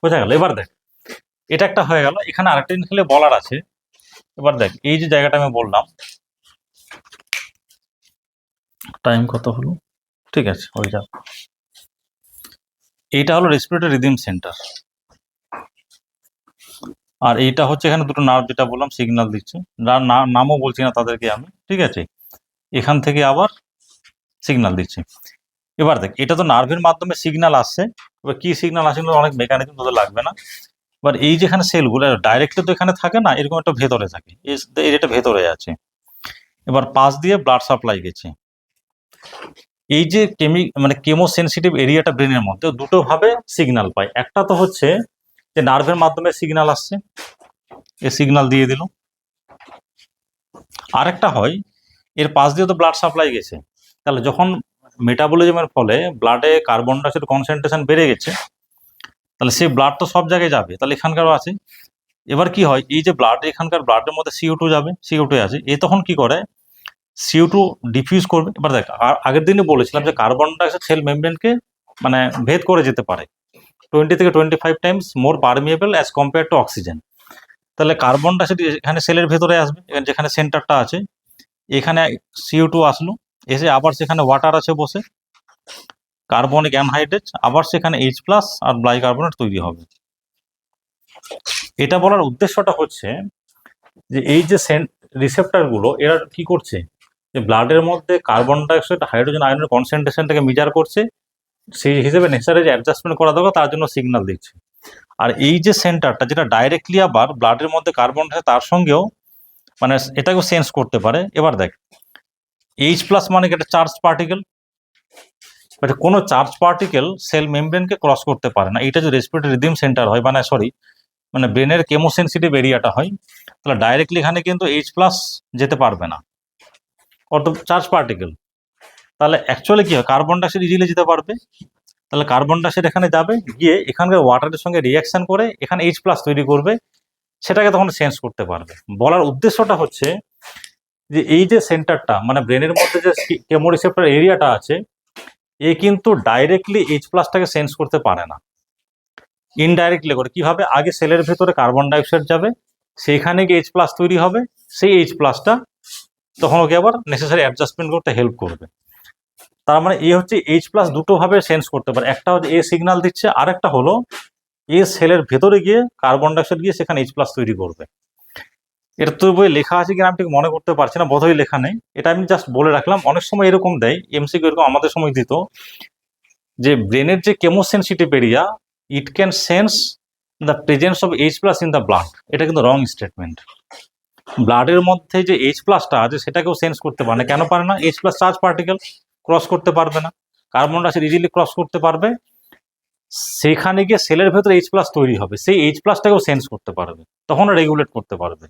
বোঝা গেল? এবার দেখ, এটা একটা হয়ে গেল। এখানে আরেকটা জিনিস খালি বলার আছে। এবার দেখ, এই যে জায়গাটা আমি বললাম, টাইম কত হলো, ঠিক আছে হয়ে যাক। এইটা হলো রেসপিরেটরি রিদিম সেন্টার, আর এইটা হচ্ছে এখানে দুটো নার্ভ, যেটা বললাম সিগন্যাল দিচ্ছে, নামও বলছি না তাদেরকে আমি, ঠিক আছে। এখান থেকে আবার সিগন্যাল দিচ্ছে। এবার দেখ, এটা তো নার্ভের মাধ্যমে সিগন্যাল আসছে, এবার কি সিগন্যাল আসছে অনেক মেকানিজম তোদের লাগবে না। এবার এই যেখানে সেলগুলো ডাইরেক্টলি তো এখানে থাকে না, এরকম একটা ভেতরে থাকে, এটা ভেতরে আছে। এবার পাশ দিয়ে ব্লাড সাপ্লাই গেছে। এই যে মানে কেমোসেনসিটিভ এরিয়াটা ব্রেনের মধ্যে দুটো ভাবে সিগন্যাল পায়। একটা তো হচ্ছে যে নার্ভের মাধ্যমে সিগন্যাল আসছে, এ সিগন্যাল দিয়ে দিল। আরেকটা হয় এর পাশ দিয়ে তো ব্লাড সাপ্লাই গেছে, তাহলে যখন মেটাবলিজমের ফলে ব্লাডে কার্বন ডাইঅক্সাইড কনসেন্ট্রেশন বেড়ে গেছে, তাহলে সেই ব্লাড তো সব জায়গায় যাবে, তাহলে এখানকারও আছে। এবার কি হয়, এই যে ব্লাড, এখানকার ব্লাডের মধ্যে CO2 যাবে, CO2 আছে, এ তখন কি করে, CO2 ডিফিউজ করবে। এবার দেখ, আগের দিনে বলেছিলাম যে কার্বন ডাইঅক্সাইড সেল মেমব্রেনকে মানে ভেদ করে যেতে পারে 20 থেকে 25 times more permeable as compare to oxygen. তাহলে কার্বন ডাইঅক্সাইড এখানে সেলের ভেতরে আসবে, যেখানে সেন্টারটা আছে, এখানে CO2 আসলো, এসে আবার সেখানে ওয়াটার আছে বসে, কার্বনিক অ্যানহাইড্রেট, আবার সেখানে H+ আর বাইকার্বনেট তৈরি হবে। এটা বলার উদ্দেশ্যটা হচ্ছে যে এই যে রিসেপ্টরগুলো এরা কি করছে, যে ব্লাডের মধ্যে কার্বন ডাইঅক্সাইড হাইড্রোজেন আয়নের কনসেন্ট্রেশনটাকে মেজার করছে, সেই হিসেবে নেচারে যে অ্যাডজাস্টমেন্ট করা দরকার তার জন্য সিগন্যাল দিচ্ছে। আর এই যে সেন্টারটা, যেটা ডাইরেক্টলি আবার ব্লাডের মধ্যে কার্বন ডাইঅক্সাইড তার সঙ্গেও মানে এটাকেও সেন্স করতে পারে। এবার দেখ, H+ মানে একটা চার্জ পার্টিকেল, বাট কোনো চার্জ পার্টিকেল সেল মেমব্রেনকে ক্রস করতে পারে না। এটা যে রেসপিরেটরি রিদিম সেন্টার হয়, মানে ব্রেনের কেমোসেনসিটিভ এরিয়াটা হয়, তাহলে ডাইরেক্টলি এখানে কিন্তু H+ যেতে পারবে না, অত চার্জ পার্টিকেল। তাহলে অ্যাকচুয়ালি কি হয়, কার্বন ডাইঅক্সাইড ইজিলি যেতে পারবে, তাহলে কার্বন ডাইঅক্সাইড এখানে যাবে, গিয়ে এখানকার ওয়াটারের সঙ্গে রিয়াকশন করে এখানে H+ তৈরি করবে, সেটাকে তখন সেন্স করতে পারবে। বলার উদ্দেশ্যটা হচ্ছে যে এই যে সেন্টারটা মানে ব্রেনের মধ্যে যে কেমোরিসেপ্টর এরিয়াটা আছে, এ কিন্তু ডাইরেক্টলি H+টাকে সেন্স করতে পারে না, ইনডাইরেক্টলি করে। কিভাবে, আগে সেলের ভেতরে কার্বন ডাইঅক্সাইড যাবে, সেইখানে গিয়ে H+ তৈরি হবে, সেই H+টা তখন ওকে আবার নেসেসারি অ্যাডজাস্টমেন্ট করতে হেল্প করবে। তার মানে এ হচ্ছে H+ দুটো ভাবে সেন্স করতে পারে, একটা হচ্ছে এ সিগন্যাল দিচ্ছে, আর একটা হলো এ সেলের ভেতরে গিয়ে কার্বন ডাইঅক্সাইড গিয়ে সেখানে H+ তৈরি করবে। এটা তো বই লেখা আছে কিনা আমি ঠিক মনে করতে পারছি না, বোধহয় লেখা নেই, এটা আমি জাস্ট বলে রাখলাম। অনেক সময় এরকম দেয় MCQ, এরকম আমাদের সময় দিত যে ব্রেনের যে chemosensitive area, it can sense the presence of H+ in the blood. এটা কিন্তু রং স্টেটমেন্ট। ব্লাডের মধ্যে যে H+টা আছে সেটাকেও সেন্স করতে পারে না। কেন পারে না? H+ চার্জ পার্টিকেল ক্রস করতে পারবে না, কার্বন ডাইঅক্সাইড ইজিলি ক্রস করতে পারবে, সেখানে গিয়ে সেলের ভেতরে H+ তৈরি হবে, সেই H+টাকেও সেন্স করতে পারবে, তখন রেগুলেট করতে পারবে।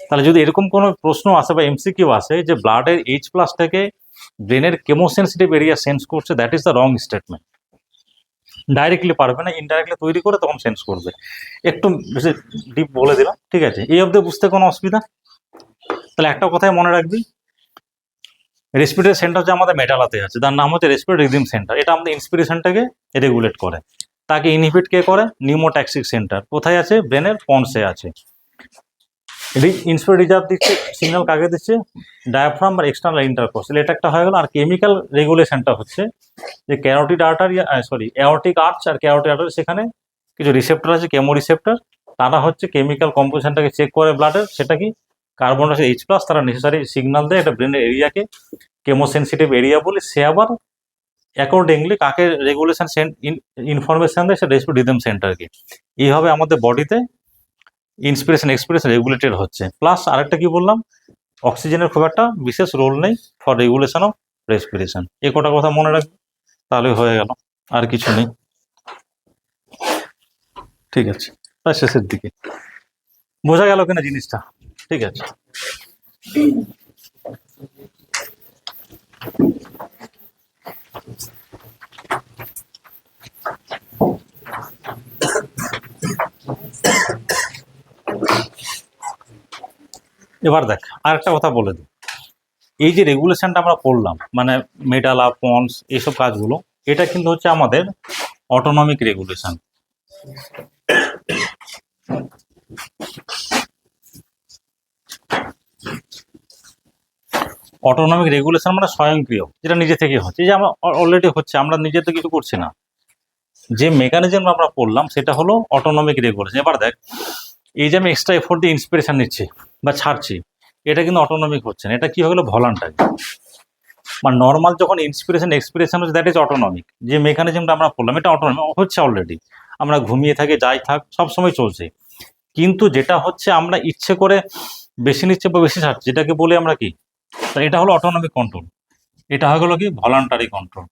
তাহলে যদি এরকম কোনো প্রশ্ন আসে বা MCQ আসে যে ব্লাডের H+ থেকে ব্রেনের কেমোসেনসিটিভ এরিয়া সেন্স করছে, that is the wrong statement. Directly পারবে না, ইনডাইরেক্টলি তৈরি করে তখন সেন্স করবে। একটু বেশি ডিপ বলে দিলাম, ঠিক আছে? এই অবধি বুঝতে কোনো অসুবিধা? তাহলে একটা কথাই মনে রাখবি, রেসপিরেটরি সেন্টার যে আমাদের মেটালাতে আছে, তার নাম হচ্ছে রেসপিরেটরি রিদিম সেন্টার। এটা আমাদের ইন্সপিরেশনটাকে রেগুলেট করে। তাকে ইনহিবিট কে করে? নিউমোট্যাক্সিক সেন্টার। কোথায় আছে? ব্রেনের পন্সে আছে। ইন্সপিরেট রিজার্ভ দিচ্ছে, সিগন্যাল কাকে দিচ্ছে? ডায়াফ্রাম বা এক্সটার্নাল ইন্টারকোস্টাল। এটা একটা হয়ে গেল। আর কেমিক্যাল রেগুলেশনটা হচ্ছে যে ক্যারোটিড আর্টারি, অ্যাওর্টিক আর্চ আর ক্যারোটিড আর্টারি, সেখানে কিছু রিসেপ্টর আছে, কেমো রিসেপ্টর, তারা হচ্ছে কেমিক্যাল কম্পোজিশনটাকে চেক করে ব্লাডের, সেটা কি কার্বন ডাইঅক্সাইড H+, তারা নেসেসারি সিগন্যাল দেয় এটা ব্রেনের এরিয়াকে কেমোসেনসিটিভ এরিয়া বলে। সে আবার অ্যাকর্ডিংলি কাকে রেগুলেশন ইনফরমেশন দেয়? সেটা রেসপিরেটরি রিদম সেন্টারকে। এইভাবে আমাদের বডিতে ইন্সপিরেশন এক্সপিরেশন রেগুলেটেড হচ্ছে। প্লাস আরেকটা কি বললাম, অক্সিজেনের খুব একটা বিশেষ রোল নেই ফর রেগুলেশন অফ রেসপিরেশন। এই কটা কথা মনে রাখবে, তাহলে হয়ে গেল, আর কিছু নেই। ঠিক আছে। প্রায় শেষের দিকে। বোঝা গেল কিনা জিনিসটা? ঠিক আছে। এবার দেখ আরেকটা কথা বলে দিই, এই যে রেগুলেশনটা আমরা করলাম মানে মেডালা পন্স এইসব কাজগুলো, এটা কিন্তু হচ্ছে আমাদের অটোনমিক রেগুলেশন। অটোনমিক রেগুলেশন মানে স্বয়ংক্রিয়, যেটা নিজে থেকে হচ্ছে, এই যে আমরা অলরেডি হচ্ছে, আমরা নিজে তো কিছু করছি না। যে মেকানিজম আমরা পড়লাম সেটা হলো অটোনমিক রেগুলেশন। এবার দেখ, এই যে আমি এক্সট্রা এফোর্ট দিয়ে ইন্সপিরেশন নিচ্ছি বা ছাড়ছি, এটা কিন্তু অটোনমিক হচ্ছে না, এটা কি হলো ভলান্টারি। মানে নর্মাল যখন ইন্সপিরেশন এক্সপিরেশন হচ্ছে, দ্যাট ইজ অটোনমিক। যে মেকানিজমটা আমরা পড়লাম এটা অটোনমিক হচ্ছে অলরেডি, আমরা ঘুমিয়ে থাকি যাই থাক সবসময় চলছে। কিন্তু যেটা হচ্ছে আমরা ইচ্ছে করে বেশি নিচ্ছে বা বেশি ছাড়ছি, যেটাকে বলি আমরা কি, এটা হলো অটোনমিক কন্ট্রোল। এটা হয়ে গেলো কি ভলান্টারি কন্ট্রোল,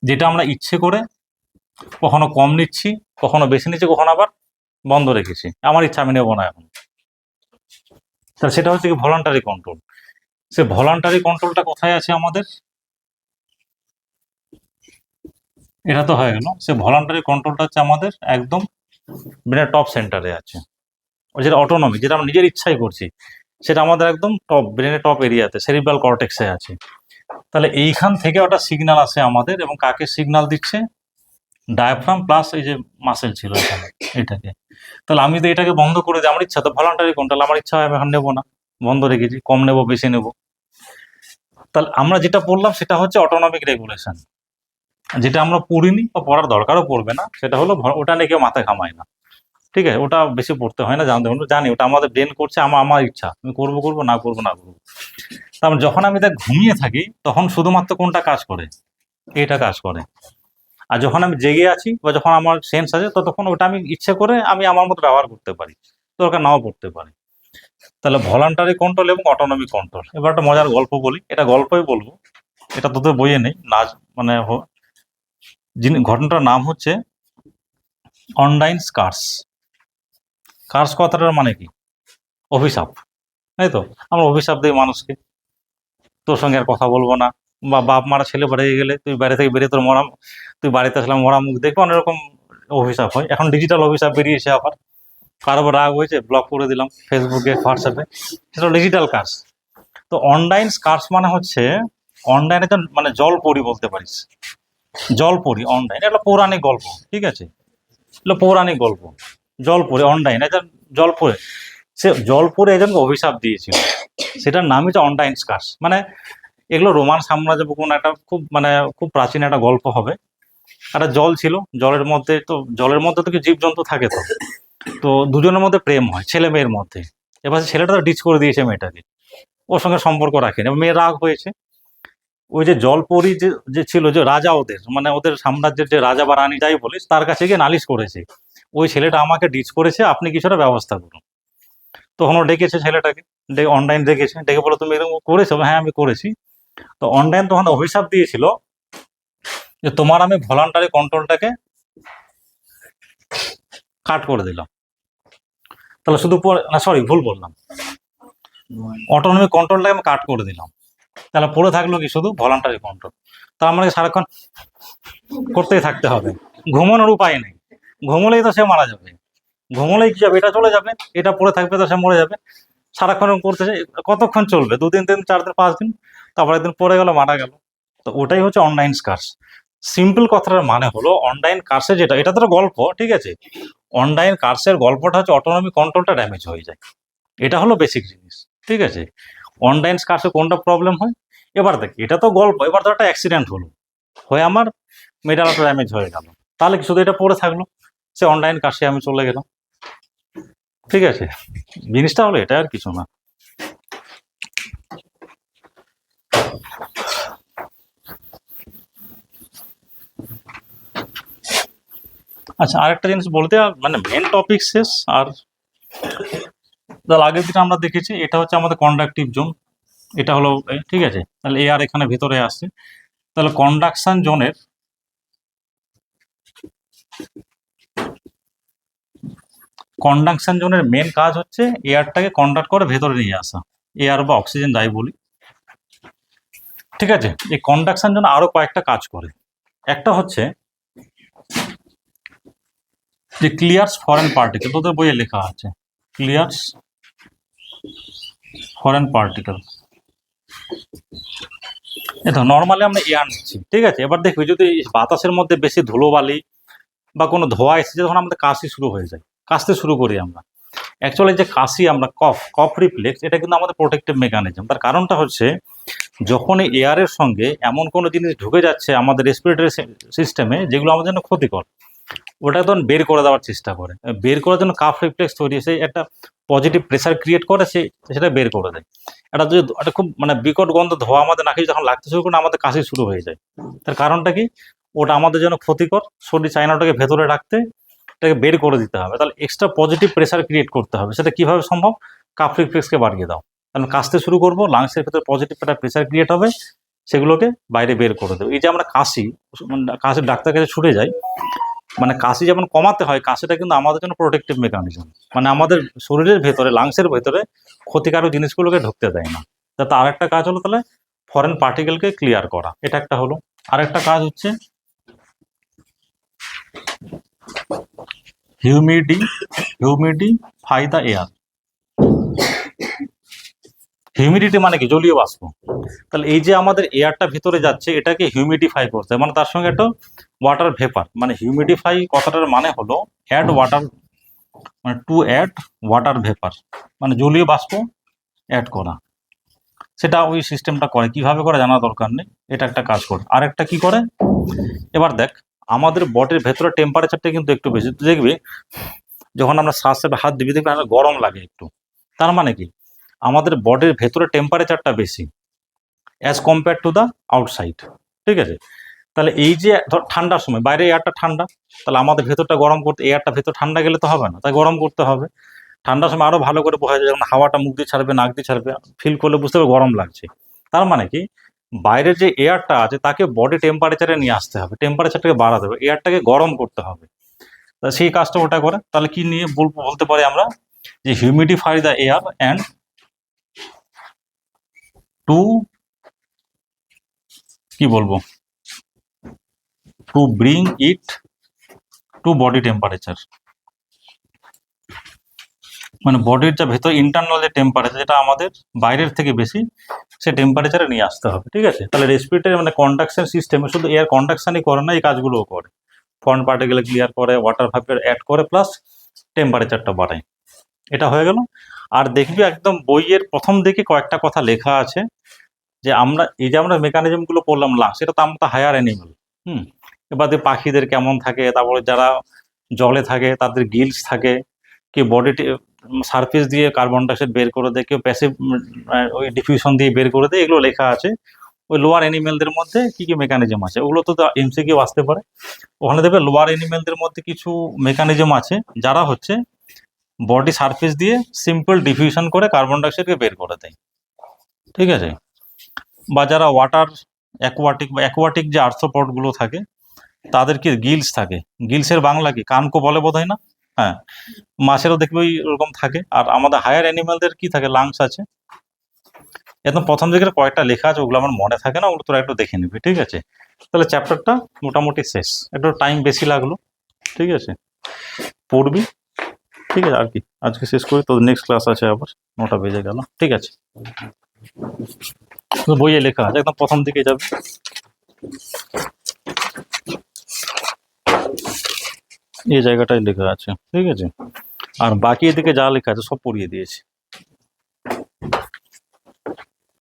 যেটা আমরা ইচ্ছে করে কখনো কম নিচ্ছি, কখনো বেশি নিচ্ছি, কখনো আবার বন্ধ রেখেছি, আমার ইচ্ছা আমি নেবো না এখন। তাহলে সেটা হচ্ছে কি ভলান্টারি কন্ট্রোল। সে ভলান্টারি কন্ট্রোলটা কোথায় আছে আমাদের? এটা তো হয়ে গেল। সে ভলান্টারি কন্ট্রোলটা হচ্ছে আমাদের একদম ব্রেনের টপ সেন্টারে আছে। ওই যেটা অটোনমি, যেটা আমরা নিজের ইচ্ছাই করছি, সেটা আমাদের একদম টপ ব্রেনের টপ এরিয়াতে সেরিব্রাল কর্টেক্সে আছে। তাহলে এইখান থেকে ওটা সিগন্যাল আসে আমাদের, এবং কাকে সিগন্যাল দিচ্ছে? ডায়াফ্রাম প্লাস এই যে মাসেল ছিল এখানে, এটাকে। তাহলে আমি যদি এটাকে বন্ধ করে দিই, আমার ইচ্ছা তো ভলান্টারি কন্ট্রোল, আমার ইচ্ছা হয় আমি এখন নেবো না, বন্ধ রেখেছি, কম নেবো বেশি নেবো। তাহলে আমরা যেটা পড়লাম সেটা হচ্ছে অটোনমিক রেগুলেশন। যেটা আমরা পড়িনি বা পড়ার দরকারও পড়বে না, সেটা হলো ওটা নিয়ে কেউ মাথায় ঘামায় না। ঠিক আছে, ওটা বেশি পড়তে হয় না, জানতে হবে, জানি ওটা আমাদের ব্রেন করছে, আমার ইচ্ছা, আমি করবো করবো, না করবো না করবো। তারপর যখন আমি দেখ ঘুমিয়ে থাকি তখন শুধুমাত্র কোনটা কাজ করে? এটা কাজ করে। আর যখন আমি জেগে আছি বা যখন আমার সেন্স আছে, ততক্ষণ ওটা আমি ইচ্ছে করে আমি আমার মতো ব্যবহার করতে পারি, দরকার নাও পড়তে পারি। তাহলে ভলান্টারি কন্ট্রোল এবং অটোনমিক কন্ট্রোল। এবার একটা মজার গল্প বলি, এটা গল্পই বলবো, এটা তোদের বইয়ে নেই, নাচ মানে ঘটনাটার নাম হচ্ছে অনডাইনস কার্স। কার্স কথাটার মানে কি? অভিশাপ, তাই তো। আমরা অভিশাপ দিই মানুষকে, তোর সঙ্গে আর কথা বলবো না, বা বাপ মারা ছেলে বেড়ে গেলে তুই বাড়ি থেকে বেরিয়ে তোর মরা, তুই বাড়িতে আসলাম মরা মুখ দেখবে, অনেক রকম অভিশাপ হয়। এখন ডিজিটাল অভিশাপ বেরিয়েছে আবার, কারো রাগ হয়েছে ব্লক করে দিলাম ফেসবুকে হোয়াটসঅ্যাপে, সেটা ডিজিটাল কার্স। তো অনলাইন কার্স মানে হচ্ছে, অনলাইনে তো মানে জলপরি বলতে পারিস, জলপরি অনলাইন, এটা পৌরাণিক গল্প, ঠিক আছে, এটা পৌরাণিক গল্প। জলপরি অনলাইন, এটা জলপরি, সে জলপরি একজনকে অভিশাপ দিয়েছিল, সেটার নামই হচ্ছে অনলাইন কার্স। মানে এগুলো রোমান সাম্রাজ্য কোনো একটা খুব মানে খুব প্রাচীন একটা গল্প হবে। একটা জল ছিল, জলের মধ্যে তো, জলের মধ্যে তো কি জীবজন্তু থাকে, তো তো দুজনের মধ্যে প্রেম হয় ছেলে মেয়ের মধ্যে। এবার ছেলেটা তো ডিচ করে দিয়েছে মেয়েটাকে, ওর সঙ্গে সম্পর্ক রাখেনি, মেয়ে রাগ হয়েছে। ওই যে জলপরি যে যে ছিল, যে রাজা ওদের মানে ওদের সাম্রাজ্যের যে রাজা বা রানী যাই বলিস, তার কাছে গিয়ে নালিশ করেছে, ওই ছেলেটা আমাকে ডিচ করেছে, আপনি কিছুটা ব্যবস্থা করুন। তখন ও ডেকেছে ছেলেটাকে, অনলাইন ডেকেছে, ডেকে বলো তুমি এরকম করেছো? হ্যাঁ আমি করেছি। তো অনলাইন তখন অভিশাপ দিয়েছিল যে তোমার আমি ভলান্টারি কন্ট্রোলটাকে কাট করে দিলাম। তাহলে শুধু না সরি ভুল বললাম, অটোনমিক কন্ট্রোলটাকে আমি কাট করে দিলাম। তাহলে পড়ে থাকলো কি শুধু ভলান্টারি কন্ট্রোল। তার মানে সারাক্ষণ করতেই থাকতে হবে, ঘুমানোর উপায় নেই, ঘুমলেই তো সে মারা যাবে, ঘুমলেই কি যাবে, এটা চলে যাবে, এটা পড়ে থাকবে তো সে মরে যাবে। সারাক্ষণ করতেছে, কতক্ষণ চলবে? 2 দিন 3 দিন 4 দিন 5 দিন, তারপর একদিন পড়ে গেল মারা গেল। তো ওটাই হচ্ছে অনলাইন কার্স। সিম্পল কথাটার মানে হলো অনলাইন কার্সে যেটা, এটা তো গল্প, ঠিক আছে, অনলাইন কার্সের গল্পটা হচ্ছে অটোনমি কন্ট্রোলটা ড্যামেজ হয়ে যায়, এটা হলো বেসিক জিনিস, ঠিক আছে। অনলাইন কার্সে কোনটা প্রবলেম হয়? এবার দেখ, এটা তো গল্প, এবার তো একটা অ্যাক্সিডেন্ট হলো, হয়ে আমার মেডালটা ড্যামেজ হয়ে গেল, তাহলে কি শুধু এটা পড়ে থাকলো, সে অনলাইন কার্সে আমি চলে গেলাম, ঠিক আছে। জিনিসটা হলো এটা, আর কিছু না। আচ্ছা আরেকটা জিনিস বলতে, মানে মেন টপিক শেষ। আর তার আগের দিন আমরা দেখেছি, এটা হচ্ছে আমাদের কন্ডাকটিভ জোন, এটা হলো ঠিক আছে, তাহলে এ আর এখানে ভেতরে আসছে। তাহলে কন্ডাকশন জোনের কন্ডাকশন জোনের মেন কাজ হচ্ছে এয়ারটাকে কন্ডাক্ট করে ভেতরে নিয়ে আসা, এয়ার বা অক্সিজেন যাই বলি। ঠিক আছে, এই কন্ডাকশন জোন আরো কয়েকটা কাজ করে। একটা হচ্ছে যে ক্লিয়ার্স ফরেন পার্টিকেল, তোদের বইয়ে লেখা আছে ক্লিয়ার্স ফরেন পার্টিকেল। এটা নর্মালি আমরা এয়ার নিচ্ছি, ঠিক আছে। এবার দেখবি যদি বাতাসের মধ্যে বেশি ধুলোবালি বা কোনো ধোঁয়া এসেছে, তখন আমাদের কাশি শুরু হয়ে যায়, কাশতে শুরু করি আমরা। অ্যাকচুয়ালি যে কাশি আমরা কফ রিফ্লেক্স, এটা কিন্তু আমাদের প্রোটেক্টিভ মেকানিজম। তার কারণটা হচ্ছে যখন এই এয়ারের সঙ্গে এমন কোনো জিনিস ঢুকে যাচ্ছে আমাদের রেসপিরেটরি সিস্টেমে যেগুলো আমাদের জন্য ক্ষতিকর, ওটা তখন বের করে দেওয়ার চেষ্টা করে। বের করার জন্য কাফ রিফ্লেক্স তৈরি হয়েছে, একটা পজিটিভ প্রেসার ক্রিয়েট করে সেটা বের করে দেয়। এটা যদি একটা খুব বিকট গন্ধ ধোয়া আমাদের নাকে যখন লাগতে শুরু করে, আমাদের কাশি শুরু হয়ে যায়। তার কারণটা কি? ওটা আমাদের জন্য ক্ষতিকর, শরীর চায় না ওটাকে ভেতরে রাখতে, এটাকে বের করে দিতে হবে। তাহলে এক্সট্রা পজিটিভ প্রেসার ক্রিয়েট করতে হবে। সেটা কিভাবে সম্ভব? কাফ রিফ্লেক্সকে বাড়িয়ে দাও, কারণ কাশতে শুরু করবো, লাংসের ভেতরে পজিটিভ একটা প্রেসার ক্রিয়েট হবে, সেগুলোকে বাইরে বের করে দেবে। এই যে আমরা কাশির ডাক্তারের কাছে ছুটে যাই, কাশি যেমন কমাতে হয়, কাশিটা কিন্তু আমাদের জন্য প্রোটেক্টিভ মেকানিজম। আমাদের শরীরের ভেতরে, লাংসের ভেতরে ক্ষতিকারক জিনিসগুলোকে ঢুকতে দেয় না। তাতে আর একটা কাজ হলো তাহলে ফরেন পার্টিকেলকে ক্লিয়ার করা, এটা একটা হলো। আরেকটা কাজ হচ্ছে হিউমিডিফাই দ্য এয়ার। হিউমিডিটি মানে কি? জলীয় বাষ্প। তাহলে এই যে আমাদের এয়ারটা ভিতরে যাচ্ছে, এটাকে হিউমিডিফাই করতে, তার সঙ্গে একটা ওয়াটার ভেপার। হিউমিডিফাই কথাটার মানে হলো add water, to add water vapour, জলীয় বাষ্প অ্যাড করা। সেটা ওই সিস্টেমটা করে, কিভাবে করে জানা দরকার নেই, এটা একটা কাজ করে। আর একটা কি করে, এবার দেখ আমাদের বডির ভেতরে টেম্পারেচারটা কিন্তু একটু বেশি। দেখবি যখন আমরা শ্বাসে হাত দিবি, দেখবি আমরা গরম লাগে একটু। তার মানে কি? আমাদের বডির ভেতরে টেম্পারেচারটা বেশি as compare to the outside. ঠিক আছে, তাহলে এই যে ধর ঠান্ডার সময় বাইরে এয়ারটা ঠান্ডা, তাহলে আমাদের ভেতরটা গরম করতে, এয়ারটা ভেতর ঠান্ডা গেলে তো হবে না, তাই গরম করতে হবে। ঠান্ডার সময় আরো ভালো করে বোঝা যায়, যখন হাওয়াটা মুখ দিয়ে ছাড়বে, নাক দিয়ে ছাড়বে, ফিল করলে বুঝতে হবে গরম লাগছে। তার মানে কি? বাইরের যে এয়ারটা আছে তাকে বডি টেম্পারেচারে নিয়ে আসতে হবে, টেম্পারেচারটাকে বাড়াতে হবে, এয়ারটাকে গরম করতে হবে। তা সেই কাজটা ওটা করে। তাহলে কি নিয়ে বলতে পারি আমরা, যে humidify the air and to, কি বলবো, to bring it to body temperature. বডির যা ভেতর ইন্টারনাল যে টেম্পারেচার, যেটা আমাদের বাইরের থেকে বেশি, সে টেম্পারেচারে নিয়ে আসতে হবে। ঠিক আছে, তাহলে রেসপিরেটরি কন্ডাকশন সিস্টেমে শুধু এয়ার কন্ডাকশনই করে না, এই কাজগুলোও করে। ফরেন পার্টিকেল ক্লিয়ার করে, ওয়াটার ভাইপার অ্যাড করে, প্লাস টেম্পারেচারটা বাড়ায়। এটা হয়ে গেল। আর দেখবি একদম বইয়ের প্রথম দিকে কয়েকটা কথা লেখা আছে, যে আমরা মেকানিজমগুলো পড়লাম লাংস, এটা তো আমরা হায়ার অ্যানিমেল। এবার পাখিদের কেমন থাকে, তারপরে যারা জলে থাকে তাদের গিলস থাকে, কেউ বডি সারফেস দিয়ে কার্বন ডাইঅক্সাইড বের করে দেয়, কেউ প্যাসিভ ওই ডিফিউশন দিয়ে বের করে দেয়, এগুলো লেখা আছে। ওই লোয়ার অ্যানিমেলদের মধ্যে কি কি মেকানিজম আছে, ওগুলো তো এমসিকিউ আসতে পারে। ওখানে দেখবে লোয়ার অ্যানিমেলদের মধ্যে কিছু মেকানিজম আছে যারা হচ্ছে বডি সারফেস দিয়ে সিম্পল ডিফিউশন করে কার্বন ডাইঅক্সাইডকে বের করে দেয়। ঠিক আছে, বা যারা অ্যাকোয়াটিক যে আর্থ্রোপডগুলো থাকে, তাদের কি গিলস থাকে। গিলসের বাংলা কি? কানকো বলে বোধ হয় না? হ্যাঁ, মাছেরও দেখবে ওই ওরকম থাকে। আর আমাদের হায়ার অ্যানিমালদের কি থাকে? লাংস আছে। একদম প্রথম দিকের কয়েকটা লেখা আছে, ওগুলো আমার মনে থাকে না, ওগুলো তোরা একটু দেখে নিবি। ঠিক আছে, তাহলে চ্যাপ্টারটা মোটামুটি শেষ। একটু টাইম বেশি লাগলো, ঠিক আছে, পড়বি। ঠিক আছে, আর কি আজকে শেষ করি, তো নেক্সট ক্লাস আছে আবার, 9টা বেজে গেল। ঠিক আছে, বইয়ে লেখা আছে, একদম প্রথম দিকে যাবে। এই জায়গাটায় লেখা আছে, ঠিক আছে। আর বাকি এদিকে যা লেখা আছে সব পড়িয়ে দিয়েছি।